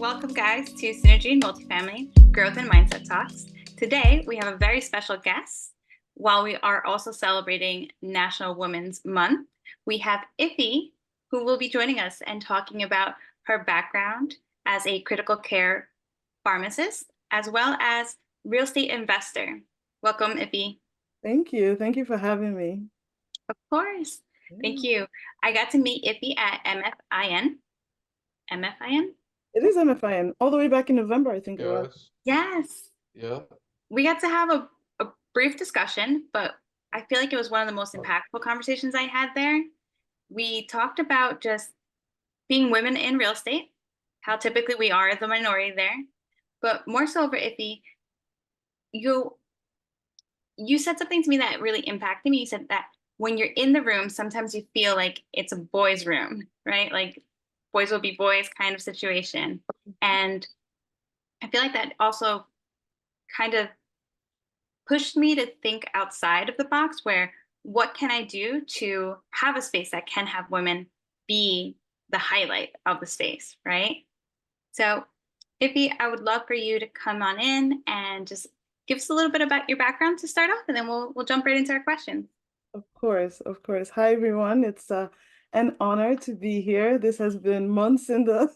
Welcome, guys, to Synergy and Multifamily Growth and Mindset Talks. Today, we have a very special guest. While we are also celebrating National Women's Month, we have Ify, who will be joining us and talking about her background as a critical care pharmacist, as well as real estate investor. Welcome, Ify. Thank you. Thank you for having me. Of course. Thank Yeah. you. I got to meet Ify at MFIN. MFIN? It is MFIN, all the way back in November, I think it was. Yes. Yes. Yeah. We got to have a brief discussion, but I feel like it was one of the most impactful conversations I had there. We talked about just being women in real estate, how typically we are the minority there, but more so for Ify, you you said something to me that really impacted me. You said that when you're in the room, sometimes you feel like it's a boys' room, right? Like boys will be boys kind of situation. And I feel like that also kind of pushed me to think outside of the box where what can I do to have a space that can have women be the highlight of the space, right? So, Ify, I would love for you to come on in and just give us a little bit about your background to start off, and then we'll jump right into our questions. Of course, of course. Hi, everyone. It's an honor to be here. This has been months in the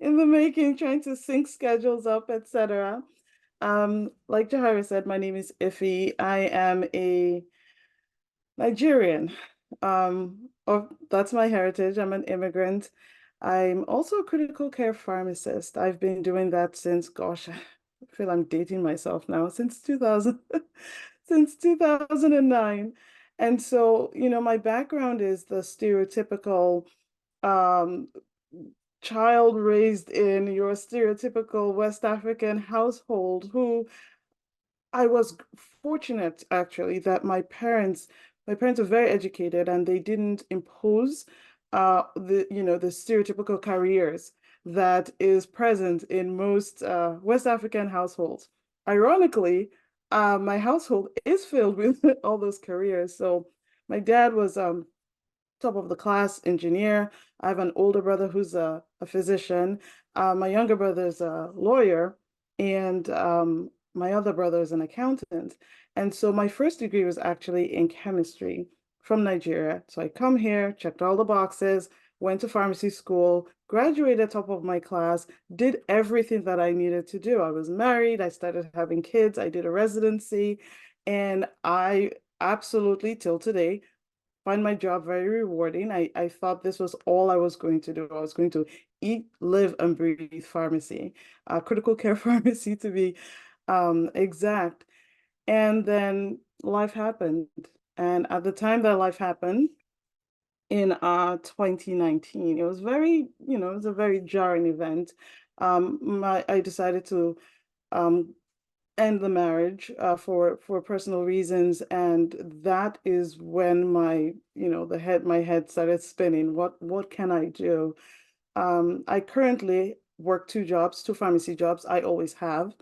in the making, trying to sync schedules up, etc. Like Jahara said, my name is Ify. I am a Nigerian. That's my heritage. I'm an immigrant. I'm also a critical care pharmacist. I've been doing that since, gosh, I feel I'm dating myself now, since 2000, since 2009. And so, my background is the stereotypical um, child raised in your stereotypical West African household who I was fortunate actually that my parents are very educated and they didn't impose the stereotypical careers that is present in most West African households. Ironically, my household is filled with all those careers. So my dad was top of the class engineer. I have an older brother who's a physician. My younger brother is a lawyer, and my other brother is an accountant. And so my first degree was actually in chemistry from Nigeria. So I come here, checked all the boxes, went to pharmacy school, graduated top of my class, did everything that I needed to do. I was married, I started having kids, I did a residency, and I absolutely till today find my job very rewarding. I thought this was all I was going to do. I was going to eat, live, and breathe pharmacy, critical care pharmacy to be exact. And then life happened. And at the time that life happened in 2019, it was it was a very jarring event. I decided to um, end the marriage for personal reasons, and that is when my head started spinning. What can I do? I currently work two jobs, two pharmacy jobs. I always have.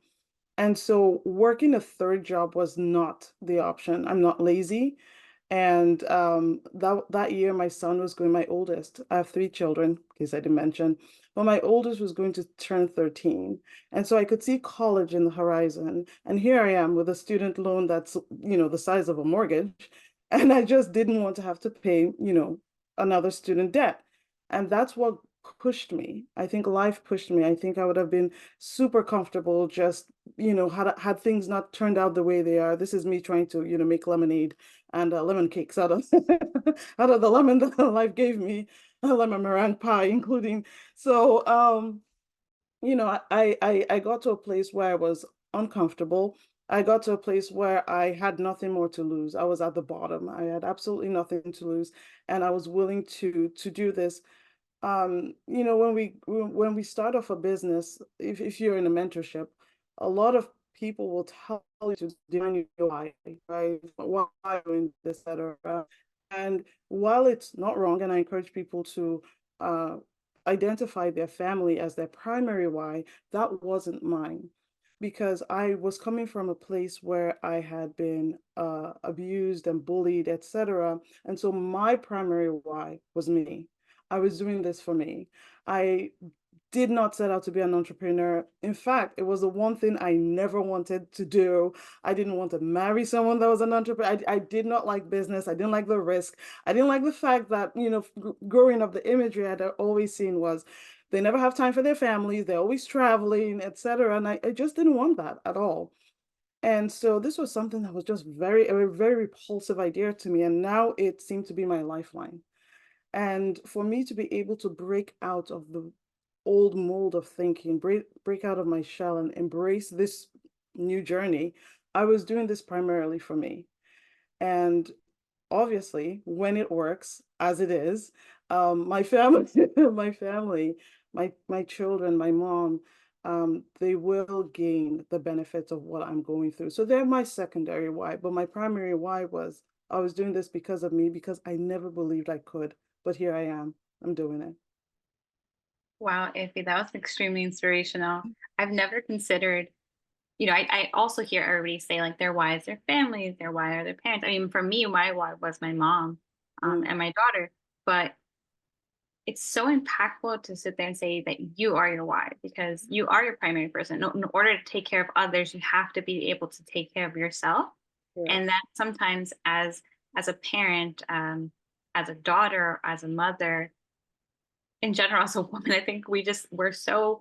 And so working a third job was not the option. I'm not lazy. And that year, my son was going, my oldest, I have three children, in case I didn't mention, but my oldest was going to turn 13. And so I could see college in the horizon. And here I am with a student loan that's, the size of a mortgage. And I just didn't want to have to pay, another student debt. And that's what pushed me. I think life pushed me. I think I would have been super comfortable just, had things not turned out the way they are. This is me trying to, make lemonade and lemon cakes out of out of the lemon that life gave me, a lemon meringue pie, including. So, I got to a place where I was uncomfortable. I got to a place where I had nothing more to lose. I was at the bottom. I had absolutely nothing to lose, and I was willing to do this. When we start off a business, if you're in a mentorship, a lot of people will tell you to define your why, right? Why are you doing this, etc. And while it's not wrong, and I encourage people to uh, identify their family as their primary why, that wasn't mine. Because I was coming from a place where I had been abused and bullied, etc. And so my primary why was me. I was doing this for me. I did not set out to be an entrepreneur. In fact, it was the one thing I never wanted to do. I didn't want to marry someone that was an entrepreneur. I did not like business. I didn't like the risk. I didn't like the fact that, growing up, the imagery I'd always seen was they never have time for their families. They're always traveling, etc. And I just didn't want that at all. And so this was something that was just a very repulsive idea to me. And now it seemed to be my lifeline. And for me to be able to break out of the old mold of thinking, break out of my shell and embrace this new journey, I was doing this primarily for me. And obviously, when it works, as it is, my family, my family, my children, my mom, they will gain the benefits of what I'm going through. So they're my secondary why, but my primary why was I was doing this because of me, because I never believed I could, but here I am. I'm doing it. Wow, Ify, that was extremely inspirational. I've never considered, I also hear everybody say like their why is their families, their why are their parents. I mean, for me, my why was my mom, Mm, and my daughter. But it's so impactful to sit there and say that you are your why because you are your primary person. No, in order to take care of others, you have to be able to take care of yourself. correct. And that sometimes as a parent, as a daughter, as a mother, in general, as a woman, I think we're so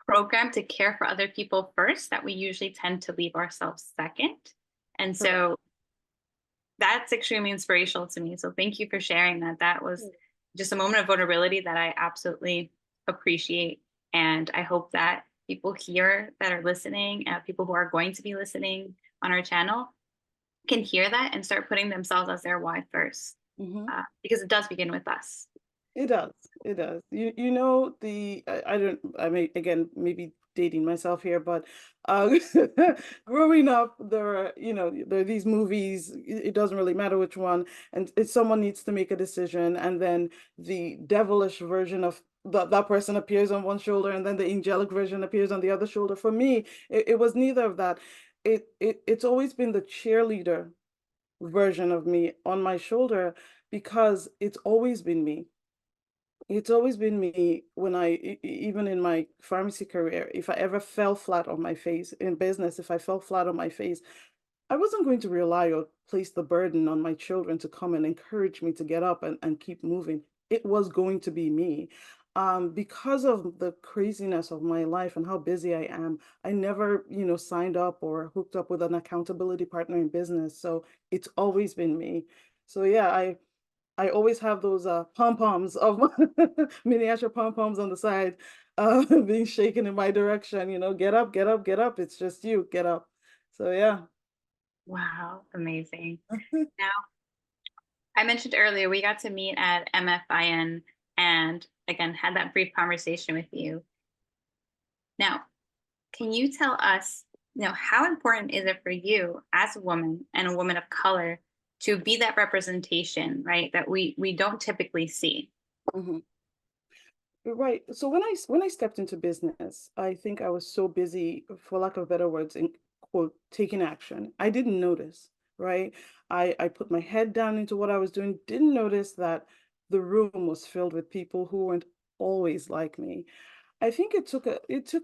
programmed to care for other people first that we usually tend to leave ourselves second. And Correct. so that's extremely inspirational to me. So thank you for sharing that. That was just a moment of vulnerability that I absolutely appreciate. And I hope that people here that are listening, people who are going to be listening on our channel, can hear that and start putting themselves as their why first, Hmm. because it does begin with us. It does. It does. I don't, I mean, again, maybe dating myself here, but uh growing up, there are these movies, it doesn't really matter which one, and someone needs to make a decision, and then the devilish version of that person appears on one shoulder, and then the angelic version appears on the other shoulder. For me, it was neither of that. It's always been the cheerleader version of me on my shoulder because it's always been me. It's always been me when even in my pharmacy career, if I ever fell flat on my face in business, if I fell flat on my face, I wasn't going to rely or place the burden on my children to come and encourage me to get up and keep moving. It was going to be me. Because of the craziness of my life and how busy I am, I never, signed up or hooked up with an accountability partner in business. So it's always been me. So yeah, I always have those pom-poms of miniature pom-poms on the side, being shaken in my direction, get up, get up, get up. It's just you, get up. So yeah. Wow, amazing. Now, I mentioned earlier we got to meet at MFIN and again had that brief conversation with you. Now, can you tell us, how important is it for you as a woman and a woman of color to be that representation, right? That we don't typically see. Mhm. Right. So when I stepped into business, I think I was so busy, for lack of better words, in quote, taking action. I didn't notice, right? I put my head down into what I was doing, didn't notice that the room was filled with people who weren't always like me. I think it took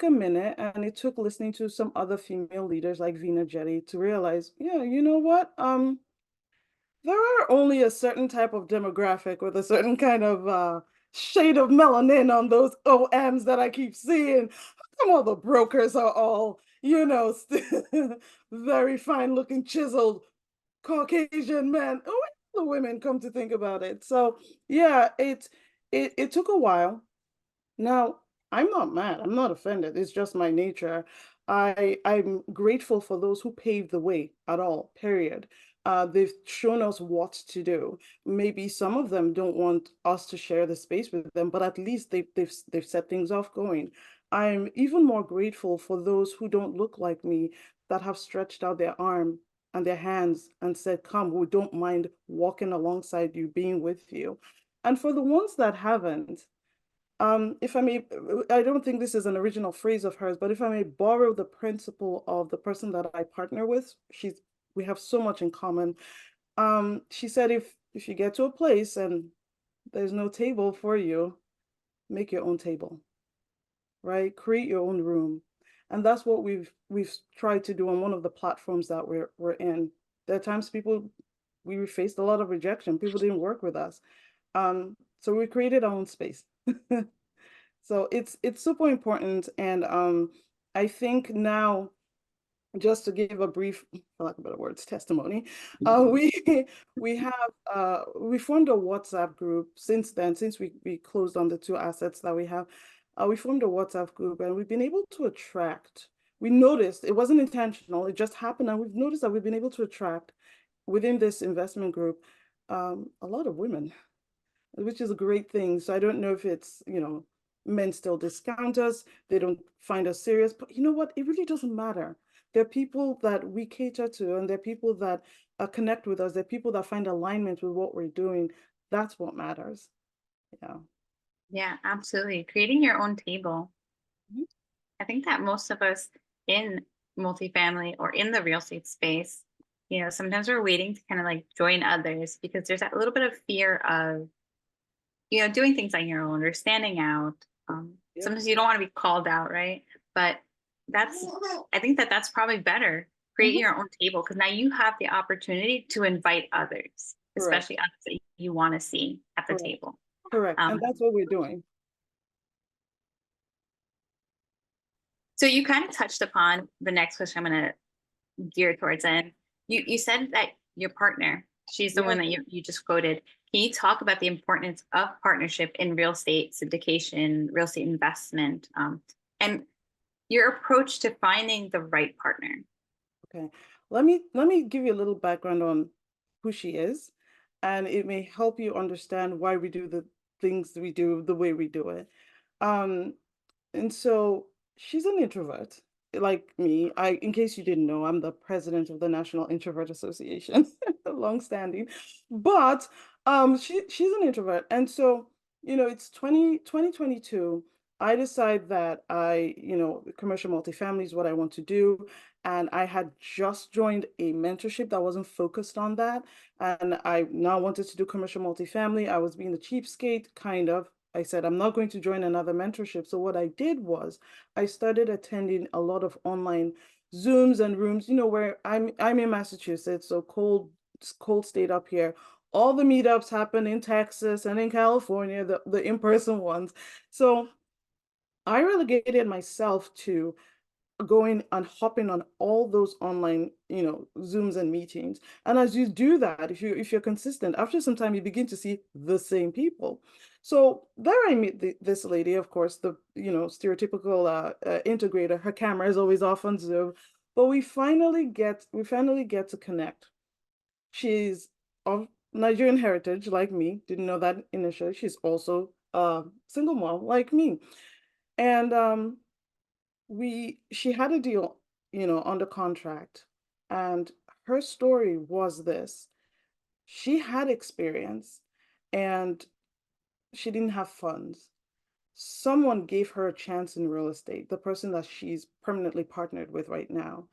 a minute, and it took listening to some other female leaders like Vina Jetty to realize, yeah, you know what? There are only a certain type of demographic with a certain kind of shade of melanin on those OMs that I keep seeing. How come all the brokers are all, very fine looking, chiseled Caucasian men? Oh, the women, come to think about it. So yeah, it took a while. Now, I'm not mad. I'm not offended. It's just my nature. I'm grateful for those who paved the way at all, period. They've shown us what to do. Maybe some of them don't want us to share the space with them, but at least they've set things off going. I'm even more grateful for those who don't look like me, that have stretched out their arm and their hands and said, "Come, we don't mind walking alongside you, being with you." And for the ones that haven't, if I may, I don't think this is an original phrase of hers, but if I may borrow the principle of the person that I partner with, we have so much in common. She said, if you get to a place and there's no table for you, make your own table. right? Create your own room. And that's what we've tried to do on one of the platforms that we're in. There are times we faced a lot of rejection. People didn't work with us. So we created our own space. So it's super important. And I think now, just to give a brief, for lack of better words, testimony, we we formed a WhatsApp group since then, since we closed on the two assets that we have. We formed a WhatsApp group, and we've been able to attract. We noticed it wasn't intentional; it just happened, and we've noticed that we've been able to attract within this investment group a lot of women, which is a great thing. So I don't know if it's, men still discount us, they don't find us serious, but you know what? It really doesn't matter. There are people that we cater to, and there are people that connect with us. There are people that find alignment with what we're doing. That's what matters. Yeah. Yeah, absolutely. Creating your own table. Mhm. I think that most of us in multifamily or in the real estate space, sometimes we're waiting to kind of like join others because there's that little bit of fear of, doing things on your own or standing out. Yep. Sometimes you don't want to be called out, right? But I think that that's probably better. Create Mhm. your own table because now you have the opportunity to invite others, Correct. especially others that you want to see at the Correct. table. Correct. And Um, that's what we're doing. so you kind of touched upon the next question I'm going to gear towards. And you said that your partner, she's the one Yes. that you just quoted. Can you talk about the importance of partnership in real estate syndication, real estate investment, and your approach to finding the right partner? Okay. Let me give you a little background on who she is, and it may help you understand why we do the things we do the way we do it. Um, and so she's an introvert, like me. In case you didn't know, I'm the president of the National Introvert Association, long-standing. But she's an introvert, and so it's 2022. I decide that commercial multifamily is what I want to do. And I had just joined a mentorship that wasn't focused on that. And I now wanted to do commercial multifamily. I was being a cheapskate, kind of. I said, I'm not going to join another mentorship. So what I did was I started attending a lot of online Zooms and rooms, where I'm in Massachusetts, so cold state up here. All the meetups happen in Texas and in California, the in-person ones. So I relegated myself to going and hopping on all those online, Zooms and meetings. And as you do that, if you're consistent, after some time, you begin to see the same people. So there I meet this lady, of course, the stereotypical integrator. Her camera is always off on Zoom, but we finally get to connect. She's of Nigerian heritage, like me. Didn't know that initially. She's also a single mom, like me, and she had a deal, under contract. And her story was this: she had experience and she didn't have funds. Someone gave her a chance in real estate, the person that she's permanently partnered with right now.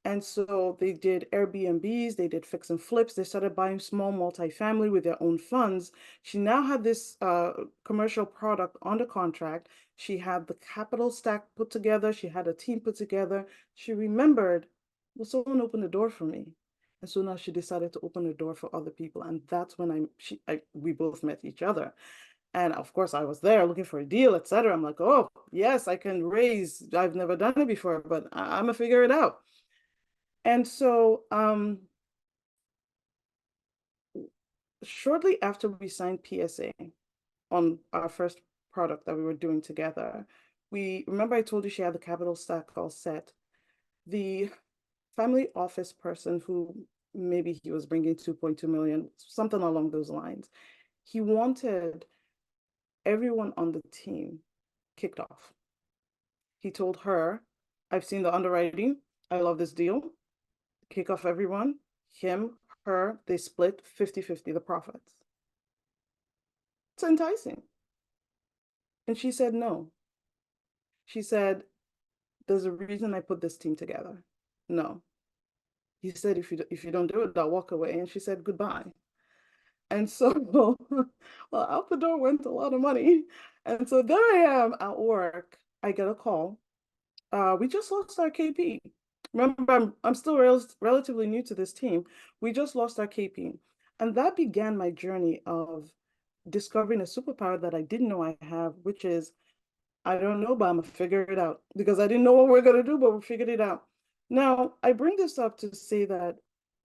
And so they did Airbnbs, they did fix and flips, they started buying small multifamily with their own funds. She now had this commercial product under contract. She had the capital stack put together, she had a team put together. She remembered, well, someone opened the door for me. And so now she decided to open the door for other people. And that's when we both met each other. And of course, I was there looking for a deal, etc. I'm like, oh, yes, I can raise. I've never done it before, but I'm gonna figure it out. And so, shortly after we signed PSA on our first product that we were doing together, we remember I told you she had the capital stack all set. The family office person who maybe he was bringing 2.2 million, something along those lines, he wanted everyone on the team kicked off. He told her, I've seen the underwriting. I love this deal. Kick off everyone. Him, her, they split 50-50 the profits. It's enticing. And she said no. She said, there's a reason I put this team together. No. He said, if you don't do it, I'll walk away. And she said goodbye. And so, well, out the door went a lot of money. And so there I am at work, I get a call. We just lost our KP. Remember, I'm still relatively new to this team. We just lost our KP. And that began my journey of discovering a superpower that I didn't know I have, which is I don't know, but I'm gonna figure it out because I didn't know what we're gonna do, but we figured it out. Now, I bring this up to say that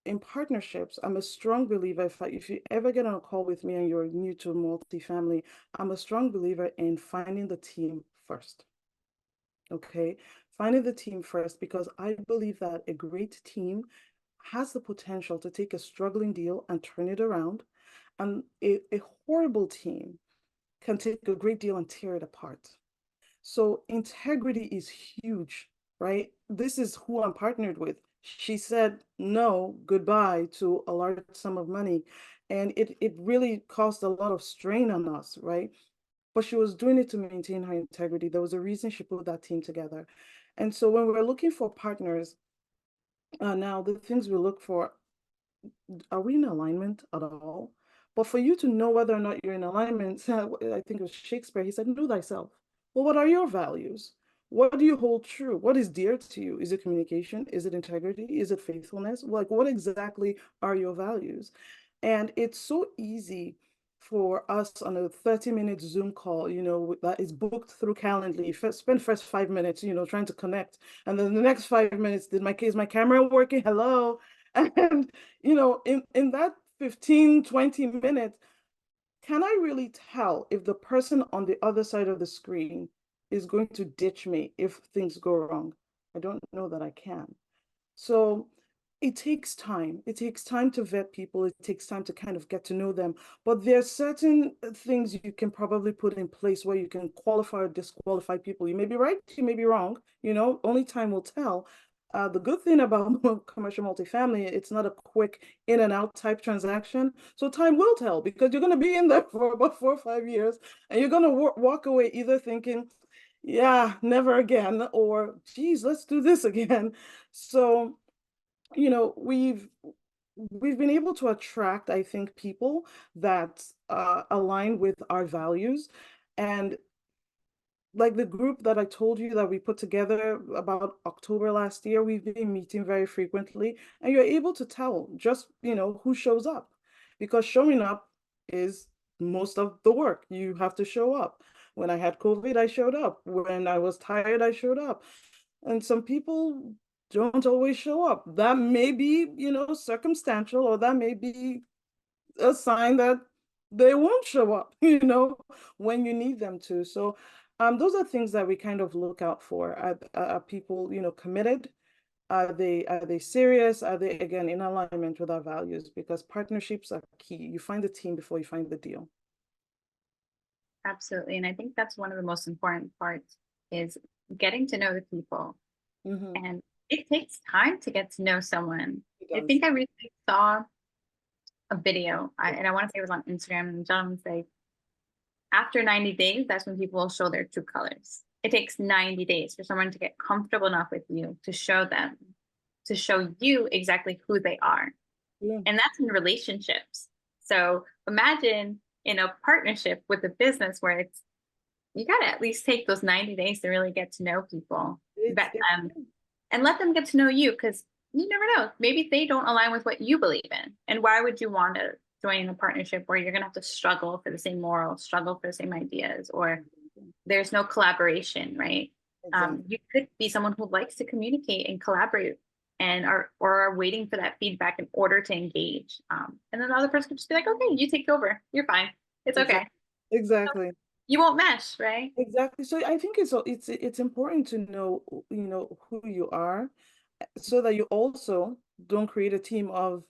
in partnerships, I'm a strong believer. If you ever get on a call with me and you're new to multifamily, I'm a strong believer in finding the team first. Okay, finding the team first because I believe that a great team has the potential to take a struggling deal and turn it around, and a horrible team can take a great deal and tear it apart. So integrity is huge, right? This is who I'm partnered with. She said no, goodbye to a large sum of money. And it really caused a lot of strain on us, right? But she was doing it to maintain her integrity. There was a reason she put that team together. And so when we're looking for partners, now the things we look for, are we in alignment at all? But for you to know whether or not you're in alignment, I think it was Shakespeare, he said, know thyself. Well, what are your values? What do you hold true? What is dear to you? Is it communication? Is it integrity? Is it faithfulness? Like, what exactly are your values? And it's so easy for us on a 30-minute Zoom call, that is booked through Calendly. Spend first 5 minutes, trying to connect. And then the next 5 minutes, is my camera working? Hello. And, in that 15, 20 minutes, can I really tell if the person on the other side of the screen is going to ditch me if things go wrong? I don't know that I can. So it takes time. It takes time to vet people. It takes time to kind of get to know them. But there are certain things you can probably put in place where you can qualify or disqualify people. You may be right, you may be wrong. Only time will tell. The good thing about commercial multifamily, it's not a quick in and out type transaction. So time will tell because you're going to be in there for about 4 or 5 years and you're going to walk away either thinking, yeah, never again, or geez, let's do this again. So we've been able to attract, I think, people that align with our values. And like the group that I told you that we put together about October last year, we've been meeting very frequently, and you're able to tell just, who shows up, because showing up is most of the work. You have to show up. When I had COVID, I showed up. When I was tired, I showed up. And some people don't always show up. That may be, circumstantial, or that may be a sign that they won't show up, when you need them to. So those are things that we kind of look out for. Are people, committed? Are they serious? Are they, again, in alignment with our values? Because partnerships are key. You find the team before you find the deal. Absolutely. And I think that's one of the most important parts is getting to know the people. Mm-hmm. And it takes time to get to know someone. It I does. think I recently saw a video, and I want to say it was on Instagram, and the gentleman say, after 90 days, that's when people will show their true colors. It takes 90 days for someone to get comfortable enough with you to show them, to show you exactly who they are. Yeah. And that's in relationships. So imagine in a partnership with a business where you got to at least take those 90 days to really get to know people, vet them, and let them get to know you, because you never know. Maybe they don't align with what you believe in. And why would you want to join a partnership where you're going to have to struggle for the same morals, struggle for the same ideas, or there's no collaboration, right? Exactly. You could be someone who likes to communicate and collaborate and are waiting for that feedback in order to engage. And then the other person could just be like, okay, you take over. You're fine. It's okay. Exactly. You won't mesh, right? Exactly. So I think it's important to know, who you are, so that you also don't create a team of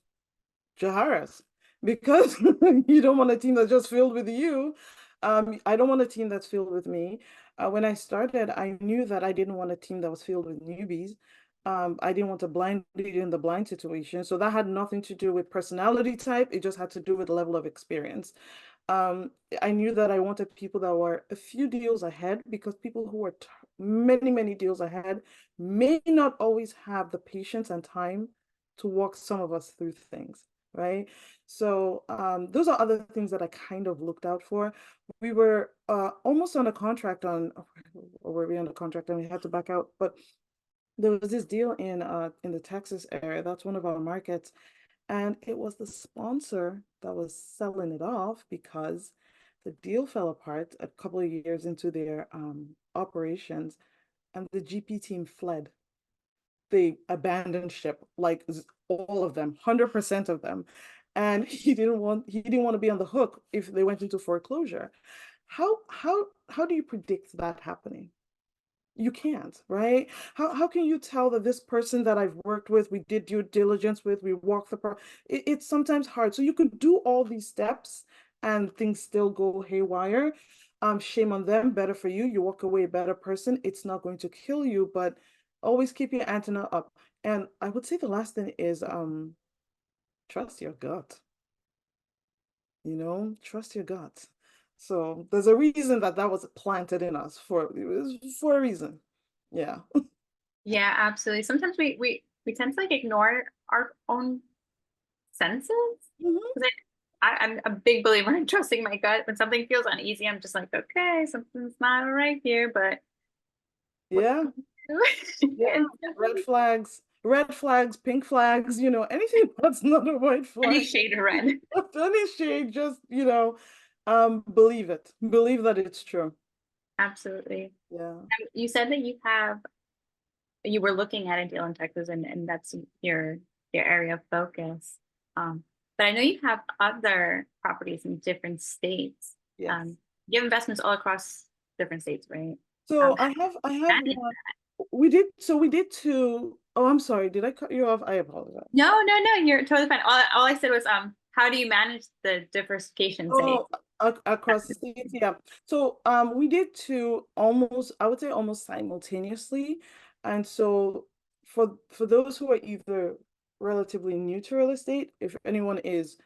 Jaharas, because you don't want a team that's just filled with you. I don't want a team that's filled with me. When I started, I knew that I didn't want a team that was filled with newbies. I didn't want to blind lead in the blind situation. So that had nothing to do with personality type. It just had to do with the level of experience. Um, I knew that I wanted people that were a few deals ahead, because people who are many, many deals ahead may not always have the patience and time to walk some of us through things, right? So those are other things that I kind of looked out for. We were almost on a contract on, or were we on a contract and we had to back out? But there was this deal in the Texas area. That's one of our markets, and it was the sponsor that was selling it off because the deal fell apart a couple of years into their operations, and the GP team fled. They abandoned ship, like all of them, 100% of them. And he didn't want to be on the hook if they went into foreclosure. How do you predict that happening? You can't, right? How can you tell that this person that I've worked with, we did due diligence with, we walked the pro it's sometimes hard. So you could do all these steps and things still go haywire. Shame on them, better for you. You walk away a better person. It's not going to kill you, but always keep your antenna up. And I would say the last thing is trust your gut, trust your gut. So there's a reason that that was planted in us it was for a reason. Yeah. Yeah, absolutely. Sometimes we tend to like ignore our own senses. Mhm. 'Cause I'm a big believer in trusting my gut. When something feels uneasy, I'm just like, okay, something's not all right here, but what Yeah. can we do? Yeah. And Red flags, pink flags, anything that's not a white any flag. shade of red. Any shade, just, believe it. Believe that it's true. Absolutely. Yeah. You said that you were looking at a deal in Texas and that's your area of focus. Um, but I know you have other properties in different states. Yes. You have investments all across different states, right? So Um, I have manage one. We did two. Oh, I'm sorry. Did I cut you off? I apologize. No, no, no, you're totally fine. All I said was, how do you manage the diversification, say? Oh, across the states, yeah. So we did two almost, I would say almost simultaneously. And so for those who are either relatively new to real estate, if anyone is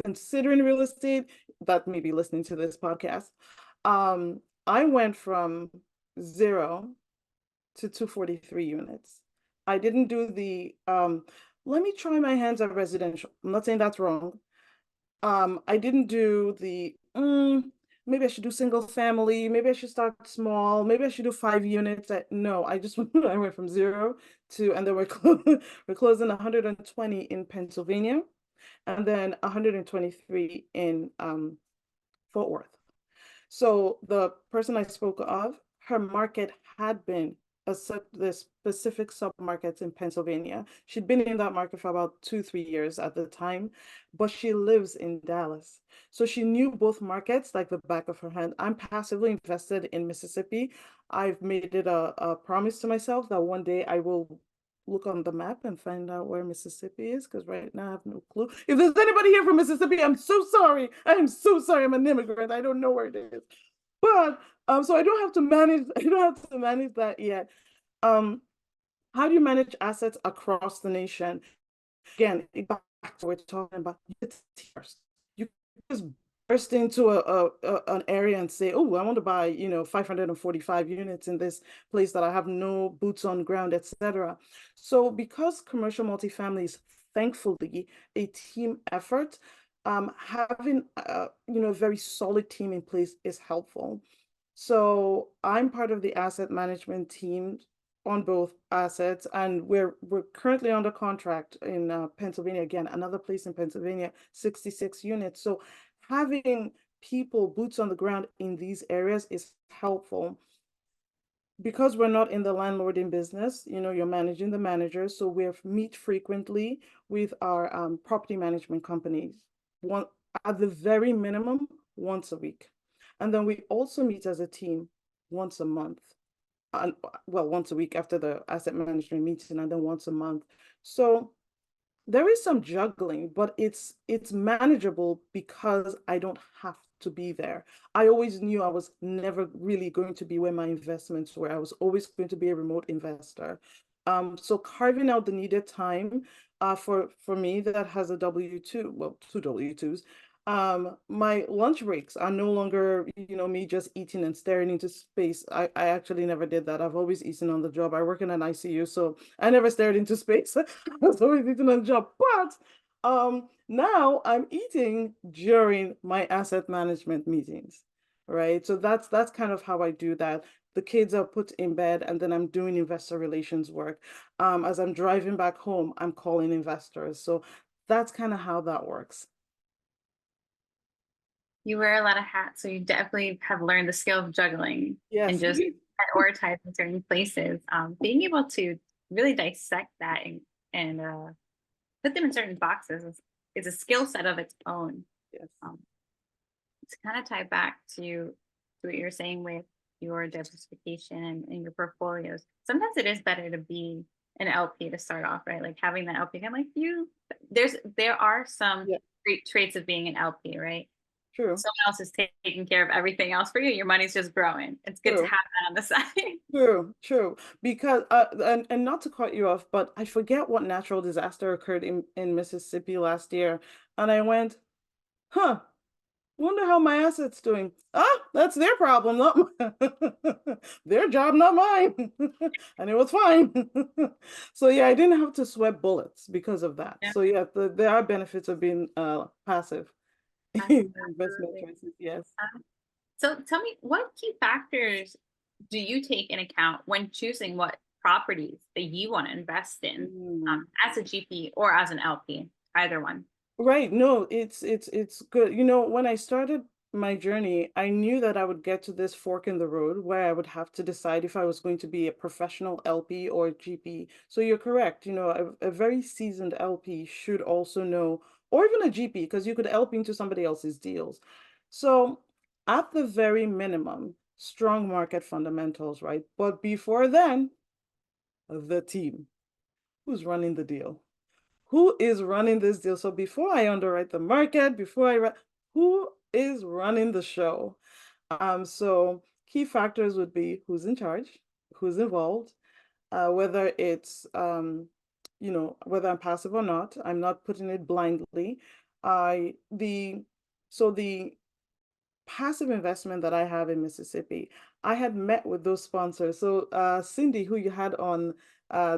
considering real estate that may be listening to this podcast, I went from 0 to 243 units. I didn't do the let me try my hands at residential. I'm not saying that's wrong. I didn't do the maybe I should do single family, maybe I should start small, maybe I should do 5 units. No, I just I went from 0 to, and then we're closing 120 in Pennsylvania and then 123 in Fort Worth. So the person I spoke of, her market had been the specific submarkets in Pennsylvania. She'd been in that market for about 2, 3 years at the time, but she lives in Dallas. So she knew both markets like the back of her hand. I'm passively invested in Mississippi. I've made it a promise to myself that one day I will look on the map and find out where Mississippi is, because right now I have no clue. If there's anybody here from Mississippi, I'm so sorry. I'm so sorry. I'm an immigrant. I don't know where it is. But so I don't have to manage, I don't have to manage that yet. Um, how do you manage assets across the nation? Again, back to what we're talking about, it's first. You just burst into an area and say, oh, I want to buy, 545 units in this place that I have no boots on ground, etc. So because commercial multifamily is thankfully a team effort, having a very solid team in place is helpful. So I'm part of the asset management team on both assets, and we're currently under contract in Pennsylvania, again, another place in Pennsylvania, 66 units. So having people, boots on the ground in these areas is helpful. Because we're not in the landlording business, you're managing the managers. So we meet frequently with our property management companies, one at the very minimum once a week. And then we also meet as a team once a month. And well, once a week after the asset management meeting, and then once a month. So there is some juggling, but it's manageable because I don't have to be there. I always knew I was never really going to be where my investments were. I was always going to be a remote investor. So carving out the needed time for me that has a W-2, well, two W-2s. My lunch breaks are no longer, me just eating and staring into space. I actually never did that. I've always eaten on the job. I work in an ICU, so I never stared into space. I was always eating on the job. But Now I'm eating during my asset management meetings, right? So that's kind of how I do that. The kids are put in bed and then I'm doing investor relations work. As I'm driving back home, I'm calling investors. So that's kind of how that works. You wear a lot of hats, so you definitely have learned the skill of juggling and Yes. just prioritizing certain places. Being able to really dissect that and put them in certain boxes is a skill set of its own. Yes. Um, to kind of tie back to what you're saying with your diversification and your portfolios, sometimes it is better to be an LP to start off, right? Like having that LP, I'm like there are some Yeah, great traits of being an LP, right? true. Someone else is taking care of everything else for you. Your money's just growing. It's good to True. have that on the side. True, true. Because and not to cut you off, but I forget what natural disaster occurred in Mississippi last year, and I went, huh. Wonder how my asset's doing. Ah, that's their problem, not their job, not mine. And it was fine. So yeah, I didn't have to sweat bullets because of that. Yeah, So yeah, there are benefits of being passive in investment absolutely. choices. Yes. So tell me, what key factors do you take in account when choosing what properties that you want to invest in, Mm. as a GP or as an LP, either one? Right. No, it's good. You know, when I started my journey, I knew that I would get to this fork in the road where I would have to decide if I was going to be a professional LP or GP. So you're correct. You know, a very seasoned LP should also know, or even a GP, because you could LP into somebody else's deals. So at the very minimum, strong market fundamentals, right? But before then, the team. Who's running the deal? Who is running this deal? So before I underwrite the market, before who is running the show? So key factors would be who's in charge, who's involved, whether it's whether I'm passive or not. I'm not putting it blindly. I the so the passive investment that I have in Mississippi, I had met with those sponsors. So Cindy, who you had on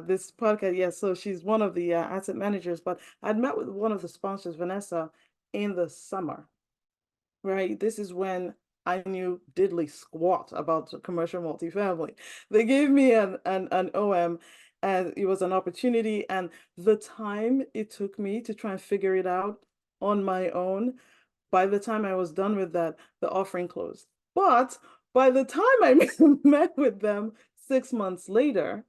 this podcast, yes, so she's one of the asset managers, but I'd met with one of the sponsors, Vanessa, in the summer, right? This is when I knew diddly squat about commercial multifamily. They gave me an OM and it was an opportunity. And the time it took me to try and figure it out on my own, by the time I was done with that, the offering closed. But by the time I met with them 6 months later,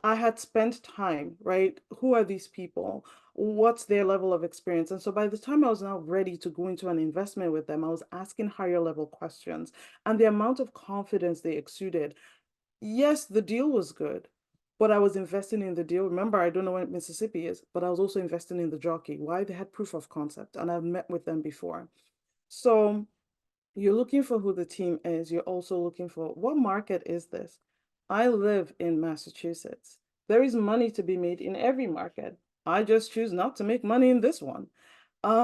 I had spent time, right? Who are these people? What's their level of experience? And so by the time I was now ready to go into an investment with them, I was asking higher level questions. And the amount of confidence they exuded, yes, the deal was good, but I was investing in the deal. Remember, I don't know what Mississippi is, but I was also investing in the jockey. Why? They had proof of concept, and I've met with them before. So you're looking for who the team is. You're also looking for what market is this? I live in Massachusetts. There is money to be made in every market. I just choose not to make money in this one.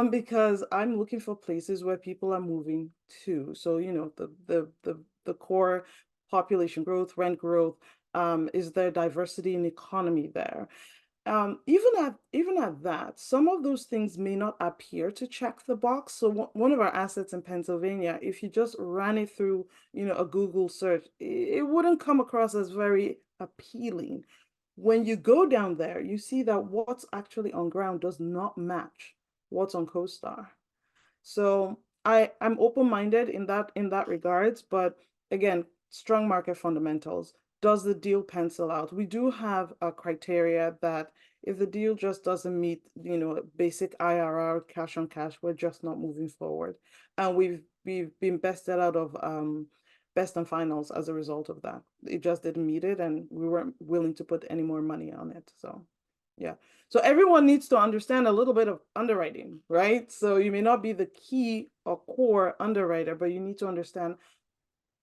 Because I'm looking for places where people are moving to. So, you know, the core population growth, rent growth, is there diversity in economy there? Even at that, some of those things may not appear to check the box. So one of our assets in Pennsylvania, if you just ran it through, you know, a Google search, it wouldn't come across as very appealing. When you go down there, you see that what's actually on ground does not match what's on CoStar. So I'm open-minded in that regards, but again, strong market fundamentals. Does the deal pencil out? We do have a criteria that if the deal just doesn't meet, you know, basic IRR, cash on cash, we're just not moving forward. And we've been bested out of best and finals as a result of that. It just didn't meet it, and we weren't willing to put any more money on it. So yeah. So everyone needs to understand a little bit of underwriting, right? So you may not be the key or core underwriter, but you need to understand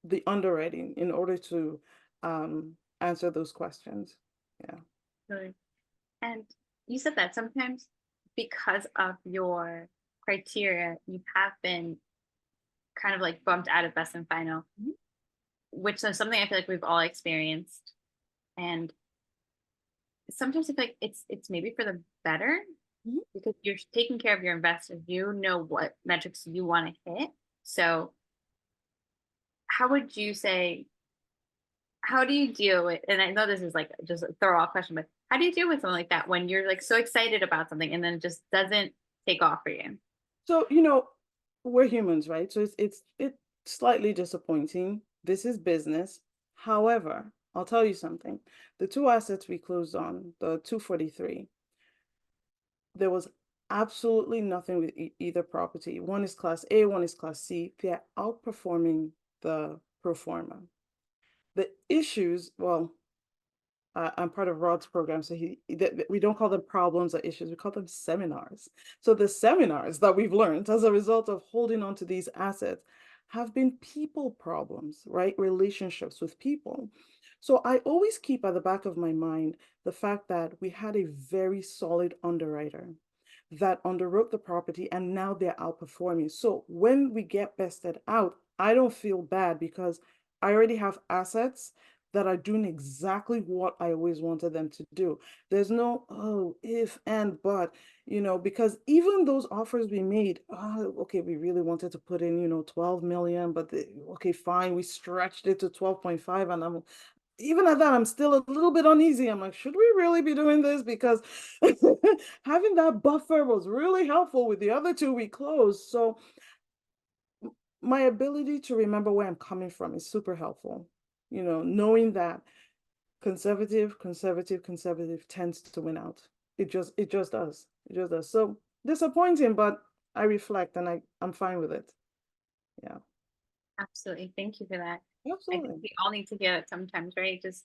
the underwriting in order to answer those questions. Yeah. Really. And you said that sometimes because of your criteria, you have been kind of like bumped out of best and final, Mhm. which is something I feel like we've all experienced. And sometimes I feel like it's maybe for the better Mhm. because you're taking care of your investors. You know what metrics you want to hit. So, how would you say, how do you deal with, and I know this is like just a throw off question, but how do you deal with something like that when you're like so excited about something and then it just doesn't take off for you? So, we're humans, right? So it's slightly disappointing. This is business. However, I'll tell you something. The two assets we closed on, the 243, there was absolutely nothing with either property. One is class A, one is class C. They're outperforming the pro forma. The issues, well, I'm part of Rod's program, so we don't call them problems or issues, we call them seminars. So the seminars that we've learned as a result of holding on to these assets have been people problems, right? Relationships with people. So I always keep at the back of my mind the fact that we had a very solid underwriter that underwrote the property and now they're outperforming. So when we get bested out, I don't feel bad because I already have assets that are doing exactly what I always wanted them to do. There's no, oh, if and but, because even those offers we made, oh, okay, we really wanted to put in, 12 million, but okay, fine, we stretched it to 12.5, and even at that, I'm still a little bit uneasy. I'm like, should we really be doing this? Because having that buffer was really helpful with the other two we closed. So my ability to remember where I'm coming from is super helpful. Knowing that conservative, conservative, conservative tends to win out. It just does. It just does. So disappointing, but I reflect and I'm fine with it. Yeah, Absolutely. Thank you for that. I think absolutely. we all need to get it sometimes, right? Just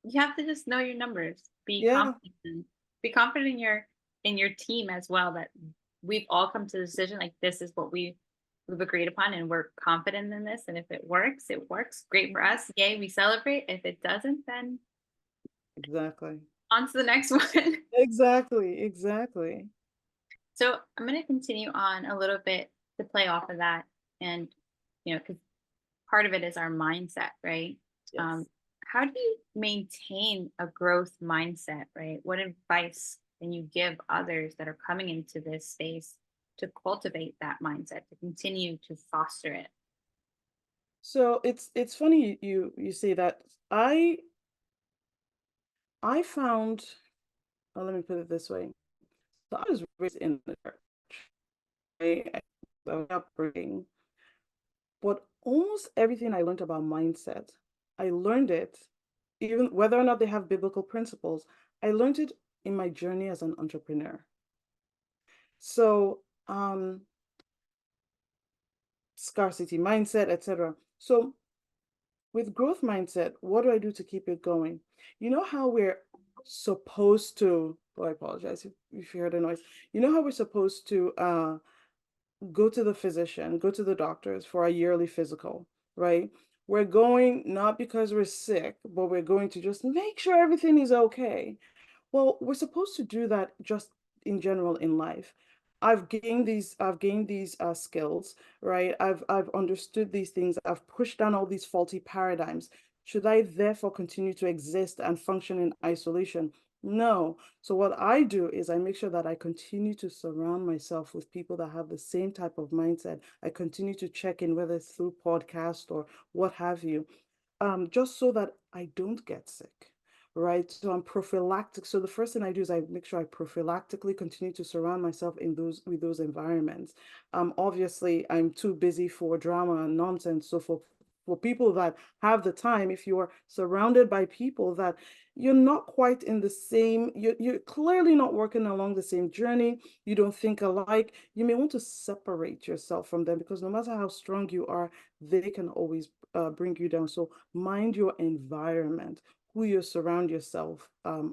you have to just know your numbers. Yeah, Be confident in your team as well, that we've all come to the decision like this is what we've agreed upon and we're confident in this. And if it works, it works. Great for us. Yay, we celebrate. If it doesn't, then exactly. on to the next one. Exactly, exactly. So I'm going to continue on a little bit to play off of that. And, because part of it is our mindset, right? Um, Yes. how do you maintain a growth mindset, right? What advice can you give others that are coming into this space to cultivate that mindset, to continue to foster it? So it's funny you say that. I found, let me put it this way. So I was raised in the church, right? Upbringing, but almost everything I learned about mindset, I learned it, even whether or not they have biblical principles, I learned it in my journey as an entrepreneur. So, scarcity mindset, etc. So, with growth mindset, what do I do to keep it going? You know how we're supposed to, oh, I apologize if you heard a noise. You know how we're supposed to go to the physician, go to the doctors for a yearly physical, right? We're going not because we're sick, but we're going to just make sure everything is okay. Well, we're supposed to do that just in general in life. I've gained these skills, right? I've understood these things. I've pushed down all these faulty paradigms. Should I therefore continue to exist and function in isolation? No. So what I do is I make sure that I continue to surround myself with people that have the same type of mindset. I continue to check in, whether it's through podcast or what have you, just so that I don't get sick, right? So I'm prophylactic. So the first thing I do is I make sure I prophylactically continue to surround myself in those environments. Obviously, I'm too busy for drama and nonsense. So for people that have the time, if you are surrounded by people that you're not quite in the same, you're clearly not working along the same journey, you don't think alike, you may want to separate yourself from them, because no matter how strong you are, they can always bring you down. So mind your environment, who you surround yourself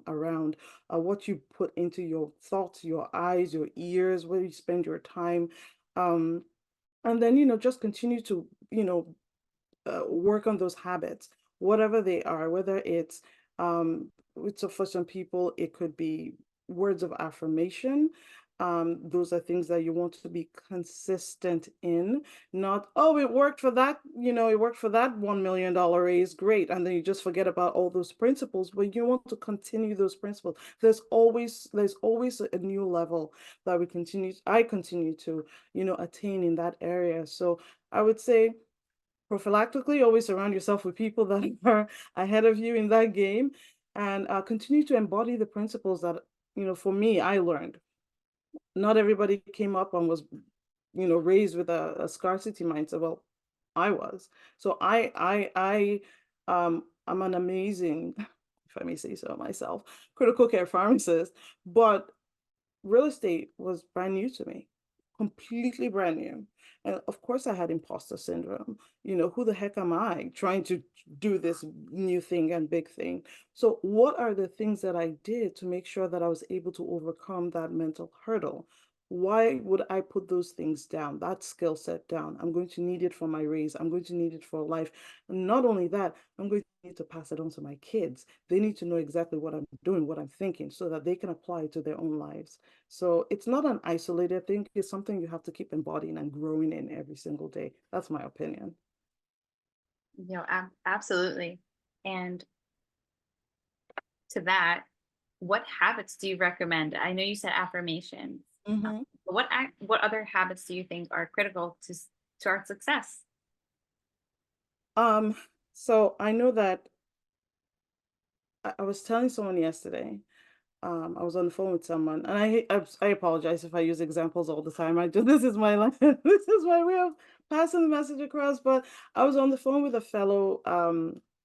around, what you put into your thoughts, your eyes, your ears, where you spend your time. Um, and then, just continue to, work on those habits, whatever they are, whether so for some people, it could be words of affirmation. Those are things that you want to be consistent in, not, oh, it worked for that, it worked for that $1 million raise, great. And then you just forget about all those principles, but you want to continue those principles. There's always a new level that I continue to, attain in that area. So I would say prophylactically, always surround yourself with people that are ahead of you in that game, and continue to embody the principles that, for me, I learned. Not everybody came up and was, raised with a scarcity mindset. Well, I was. So I'm an amazing, if I may say so myself, critical care pharmacist, but real estate was brand new to me, completely brand new. And of course, I had imposter syndrome. Who the heck am I trying to do this new thing and big thing? So, what are the things that I did to make sure that I was able to overcome that mental hurdle? Why would I put those things down, that skill set down? I'm going to need it for my raise. I'm going to need it for life. And not only that, I'm going to need to pass it on to my kids. They need to know exactly what I'm doing, what I'm thinking, so that they can apply it to their own lives. So it's not an isolated thing. It's something you have to keep embodying and growing in every single day. That's my opinion. Absolutely. And to that, what habits do you recommend? I know you said affirmations. Hmm. But what other habits do you think are critical to our success? Um, so I know that I was telling someone yesterday. I was on the phone with someone, and I apologize if I use examples all the time. I do this is my life. This is my way of passing the message across. But I was on the phone with a fellow.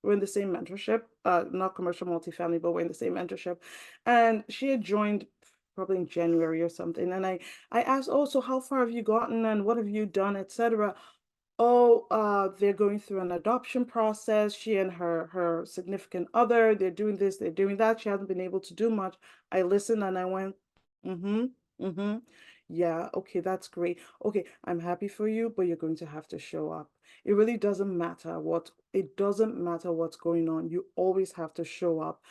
We're in the same mentorship, not commercial multifamily, but we're in the same mentorship, and she had joined probably in January or something. And I asked, oh, so how far have you gotten, and what have you done, etc. Oh, they're going through an adoption process. She and her significant other, they're doing this, they're doing that. She hasn't been able to do much. I listened and I went, mm-hmm, mm-hmm. Yeah, okay, that's great. Okay, I'm happy for you, but you're going to have to show up. It doesn't matter what's going on. You always have to show up.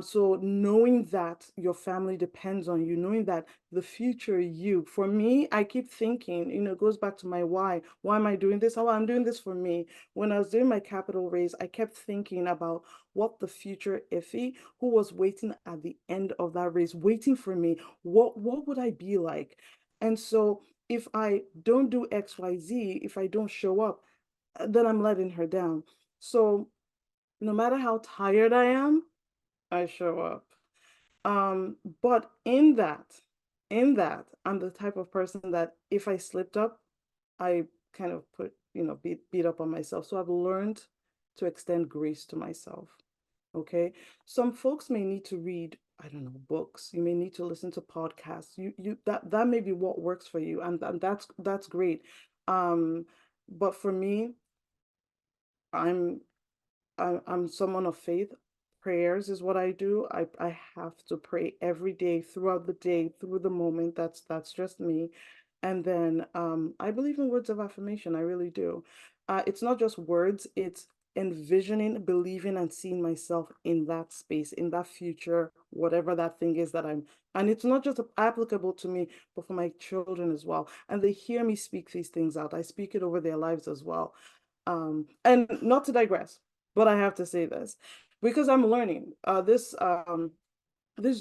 So knowing that your family depends on you, knowing that the future you, for me, I keep thinking, it goes back to my why. Why am I doing this? Oh, I'm doing this for me. When I was doing my capital raise, I kept thinking about what the future Ify, who was waiting at the end of that race, waiting for me, what would I be like? And so if I don't do XYZ, if I don't show up, then I'm letting her down. So no matter how tired I am, I show up. But in that, I'm the type of person that if I slipped up, I kind of beat up on myself. So I've learned to extend grace to myself. Okay. Some folks may need to read, I don't know, books. You may need to listen to podcasts. That may be what works for you, and that's great. Um, but for me, I'm I'm someone of faith. Prayers is what I do. I have to pray every day, throughout the day, through the moment. That's just me. And then I believe in words of affirmation. I really do. It's not just words, it's envisioning, believing, and seeing myself in that space, in that future, whatever that thing is that and it's not just applicable to me, but for my children as well. And they hear me speak these things out. I speak it over their lives as well. And not to digress, but I have to say this because I'm learning this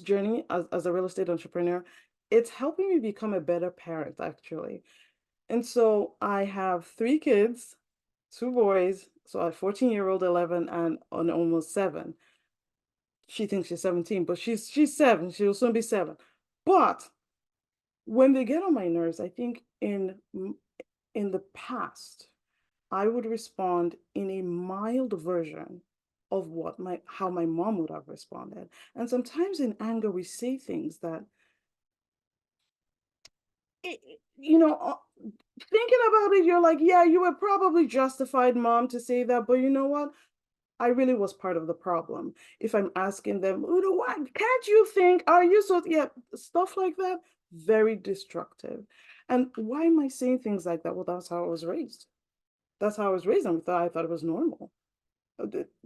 journey as a real estate entrepreneur. It's helping me become a better parent, actually. And so I have three kids, two boys. So a 14-year-old, 11, and an almost 7. She thinks she's 17, but she's 7. She'll soon be 7. But when they get on my nerves, I think in the past, I would respond in a mild version of how my mom would have responded. And sometimes in anger, we say things that, you know, thinking about it, you're like, yeah, you were probably justified, mom, to say that. But you know what? I really was part of the problem. If I'm asking them, what can't you think? Are you so, yeah, stuff like that, very destructive. And why am I saying things like that? Well, that's how I was raised. That's how I was raised. I thought it was normal.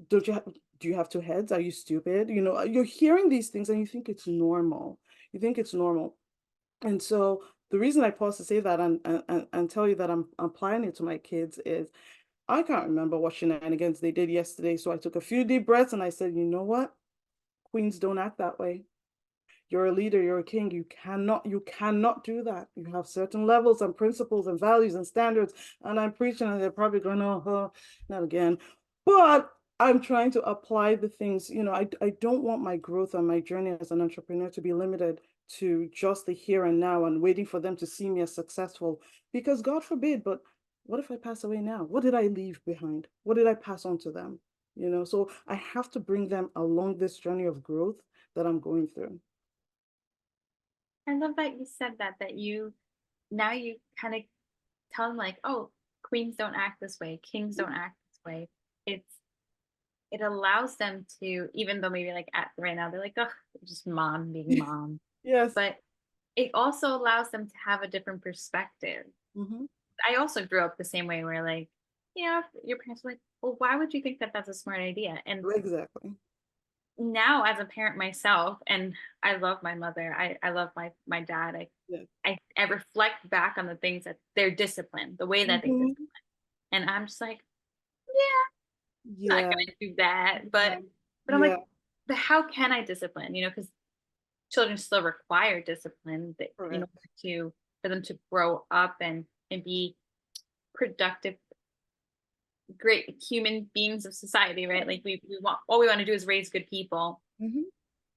Don't you have, do you have two heads? Are you stupid? You're hearing these things and you think it's normal. You think it's normal. And so the reason I pause to say that and tell you that I'm applying it to my kids is I can't remember what shenanigans they did yesterday. So I took a few deep breaths and I said, you know what? Queens don't act that way. You're a leader, you're a king. You cannot do that. You have certain levels and principles and values and standards. And I'm preaching, and they're probably going, oh, not again. But I'm trying to apply the things, I don't want my growth and my journey as an entrepreneur to be limited to just the here and now and waiting for them to see me as successful. Because God forbid, but what if I pass away now? What did I leave behind? What did I pass on to them? So I have to bring them along this journey of growth that I'm going through. I love that you said that you now you kind of tell them like, oh, queens don't act this way, kings don't act this way. It's it allows them to, even though maybe like at right now they're like, oh, just mom being mom, Yes. but it also allows them to have a different perspective. Hmm. I also grew up the same way where like, your parents were like, well, why would you think that that's a smart idea? And Exactly. now as a parent myself, and I love my mother, I love my dad. Yeah. I reflect back on the things that they're disciplined, the way that they Hmm. discipline. And I'm just like, yeah, I'm not Yeah. gonna do that. Yeah. But I'm Yeah. like, but how can I discipline? Because children still require discipline that Correct. to for them to grow up and be productive, great human beings of society, right? Like we want all we want to do is raise good people. Hmm.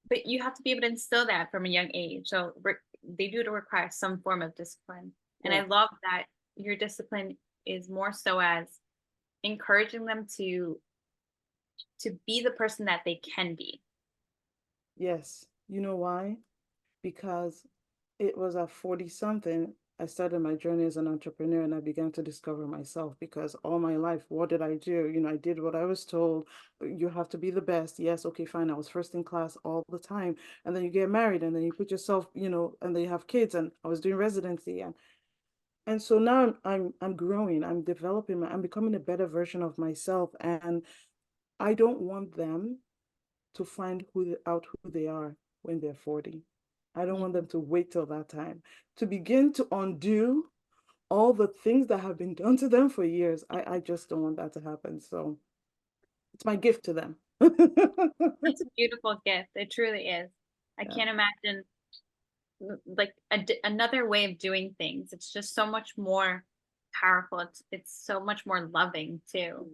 But you have to be able to instill that from a young age. So they do to require some form of discipline. And I Yes. love that your discipline is more so as encouraging them to be the person that they can be. Yes. You know why? Because it was at 40 something, I started my journey as an entrepreneur and I began to discover myself because all my life, what did I do? I did what I was told. You have to be the best. Yes, okay, fine. I was first in class all the time. And then you get married and then you put yourself, and then you have kids and I was doing residency and so now I'm growing. I'm developing I'm becoming a better version of myself and I don't want them to find out who they are when they're 40. I don't want Yeah. them to wait till that time to begin to undo all the things that have been done to them for years. I just don't want that to happen. So it's my gift to them. It's a beautiful gift. It truly is. I Yeah. can't imagine like another way of doing things. It's just so much more powerful. It's so much more loving too.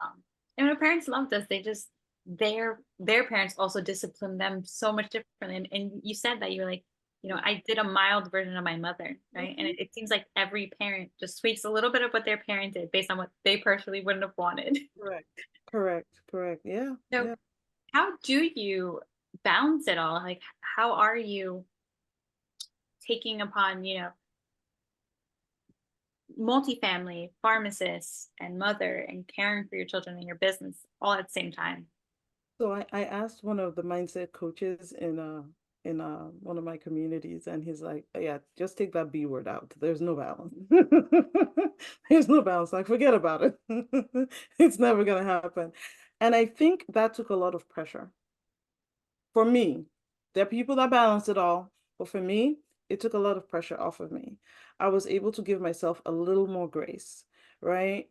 Um, and when parents loved us, they just their parents also disciplined them so much differently. And you said that you were like, I did a mild version of my mother, right? And Mhm. it seems like every parent just tweaks a little bit of what their parent did based on what they personally wouldn't have wanted. Correct. Correct. Correct. Yeah. So Yeah. how do you balance it all? Like, how are you taking upon, multifamily, pharmacist, and mother, and caring for your children and your business all at the same time? So I asked one of the mindset coaches in one of my communities, and he's like, "Yeah, just take that B word out. There's no balance. There's no balance. Like, forget about it. It's never gonna happen." And I think that took a lot of pressure for me. There are people that balance it all, but for me, it took a lot of pressure off of me. I was able to give myself a little more grace, right?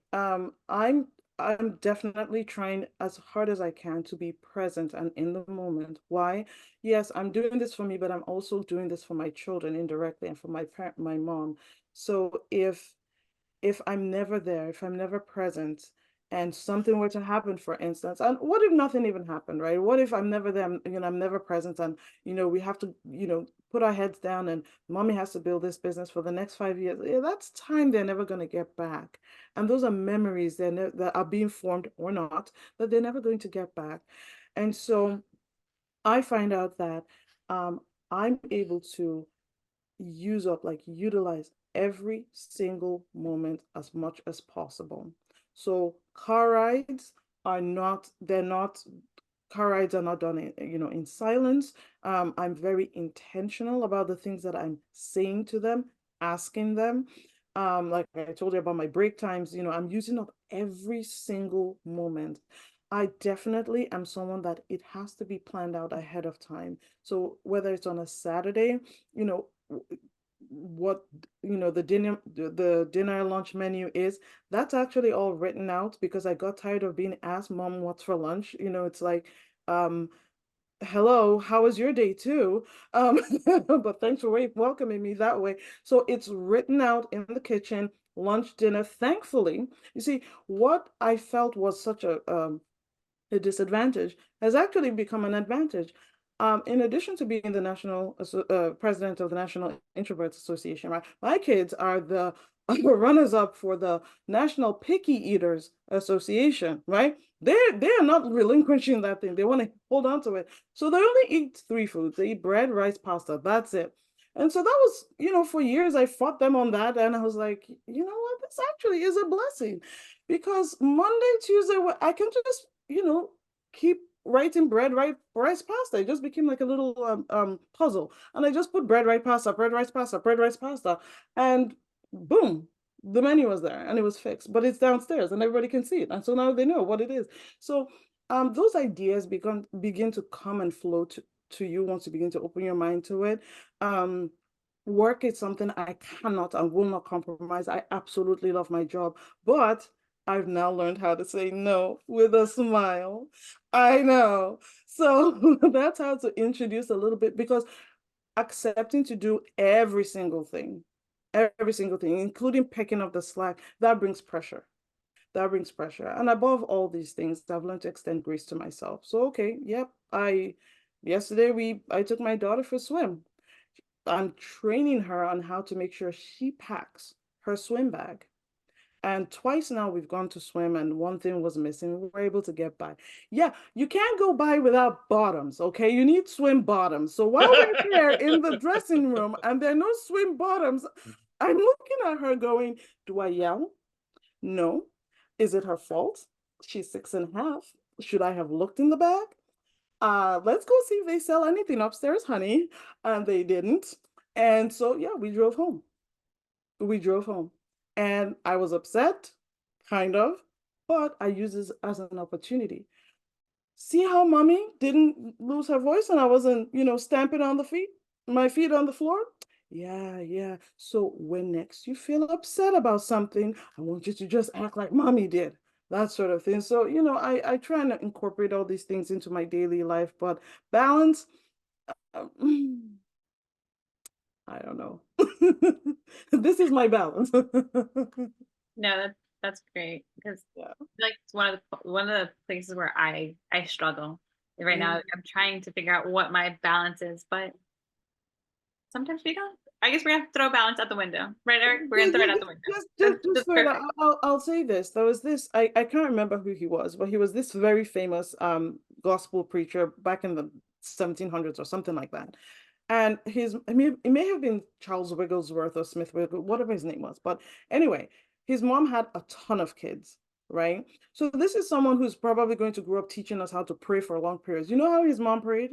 I'm definitely trying as hard as I can to be present and in the moment. Why? Yes, I'm doing this for me, but I'm also doing this for my children indirectly and for my mom. So if I'm never there, if I'm never present, and something were to happen, for instance, and what if nothing even happened, right? What if I'm never there, I'm never present, and we have to, put our heads down, and mommy has to build this business for the next 5 years. Yeah, that's time they're never going to get back, and those are memories that are being formed or not that they're never going to get back, and so I find out that um, I'm able to utilize every single moment as much as possible. So car rides are not done in silence. I'm very intentional about the things that I'm saying to them, asking them. Like I told you about my break times, I'm using up every single moment. I definitely am someone that it has to be planned out ahead of time. So whether it's on a Saturday, you know, what, the dinner lunch menu is, that's actually all written out because I got tired of being asked, Mom, what's for lunch? It's like, um, hello, how was your day too? But thanks for welcoming me that way. So it's written out in the kitchen, lunch, dinner. Thankfully, you see, what I felt was such a disadvantage has actually become an advantage. In addition to being the president of the National Introverts Association, right? My kids are the runners-up for the National Picky Eaters Association, right? They're not relinquishing that thing. They want to hold on to it. So they only eat three foods. They eat bread, rice, pasta. That's it. And so that was, for years I fought them on that, and I was like, you know what? This actually is a blessing, because Monday, Tuesday, I can just keep writing bread, rice, pasta. It just became like a little puzzle. And I just put bread, rice, pasta, bread, rice, pasta, bread, rice, pasta. And boom, the menu was there and it was fixed. But it's downstairs and everybody can see it. And so now they know what it is. So those ideas begin to come and flow to you once you begin to open your mind to it. Work is something I cannot and will not compromise. I absolutely love my job, but I've now learned how to say no with a smile. I know. So that's how to introduce a little bit, because accepting to do every single thing, including picking up the slack, that brings pressure. That brings pressure. And above all these things, I've learned to extend grace to myself. So, okay, yep. Yesterday I took my daughter for a swim. I'm training her on how to make sure she packs her swim bag. And twice now we've gone to swim and one thing was missing. We were able to get by. Yeah, you can't go by without bottoms, okay? You need swim bottoms. So while we're there in the dressing room and there are no swim bottoms, I'm looking at her going, do I yell? No. Is it her fault? She's 6.5. Should I have looked in the bag? Let's go see if they sell anything upstairs, honey. And they didn't. And so, yeah, we drove home. And I was upset, kind of, but I used this as an opportunity. See how mommy didn't lose her voice and I wasn't, stamping on my feet on the floor? Yeah, yeah. So when next you feel upset about something, I want you to just act like mommy did. That sort of thing. So, I try to incorporate all these things into my daily life, but balance, I don't know. This is my balance. No, that's great, because Yeah. like it's one of the places where I struggle right now. Mm. I'm trying to figure out what my balance is, but sometimes we don't. I guess we're gonna have to throw balance out the window, right, Eric? We're gonna throw it out the window. Just That's for that, perfect. I'll say this. There was this, I can't remember who he was, but he was this very famous gospel preacher back in the 1700s or something like that. And it may have been Charles Wigglesworth or Smith Wigglesworth, whatever his name was. But anyway, his mom had a ton of kids, right? So this is someone who's probably going to grow up teaching us how to pray for long periods. You know how his mom prayed?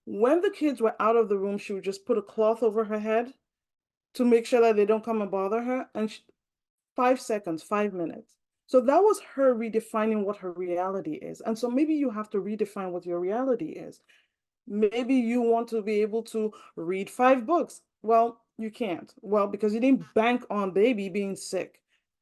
When the kids were out of the room, she would just put a cloth over her head to make sure that they don't come and bother her. And 5 seconds, 5 minutes. So that was her redefining what her reality is. And so maybe you have to redefine what your reality is. Maybe you want to be able to read 5 books. Well, you can't. Well, because you didn't bank on baby being sick.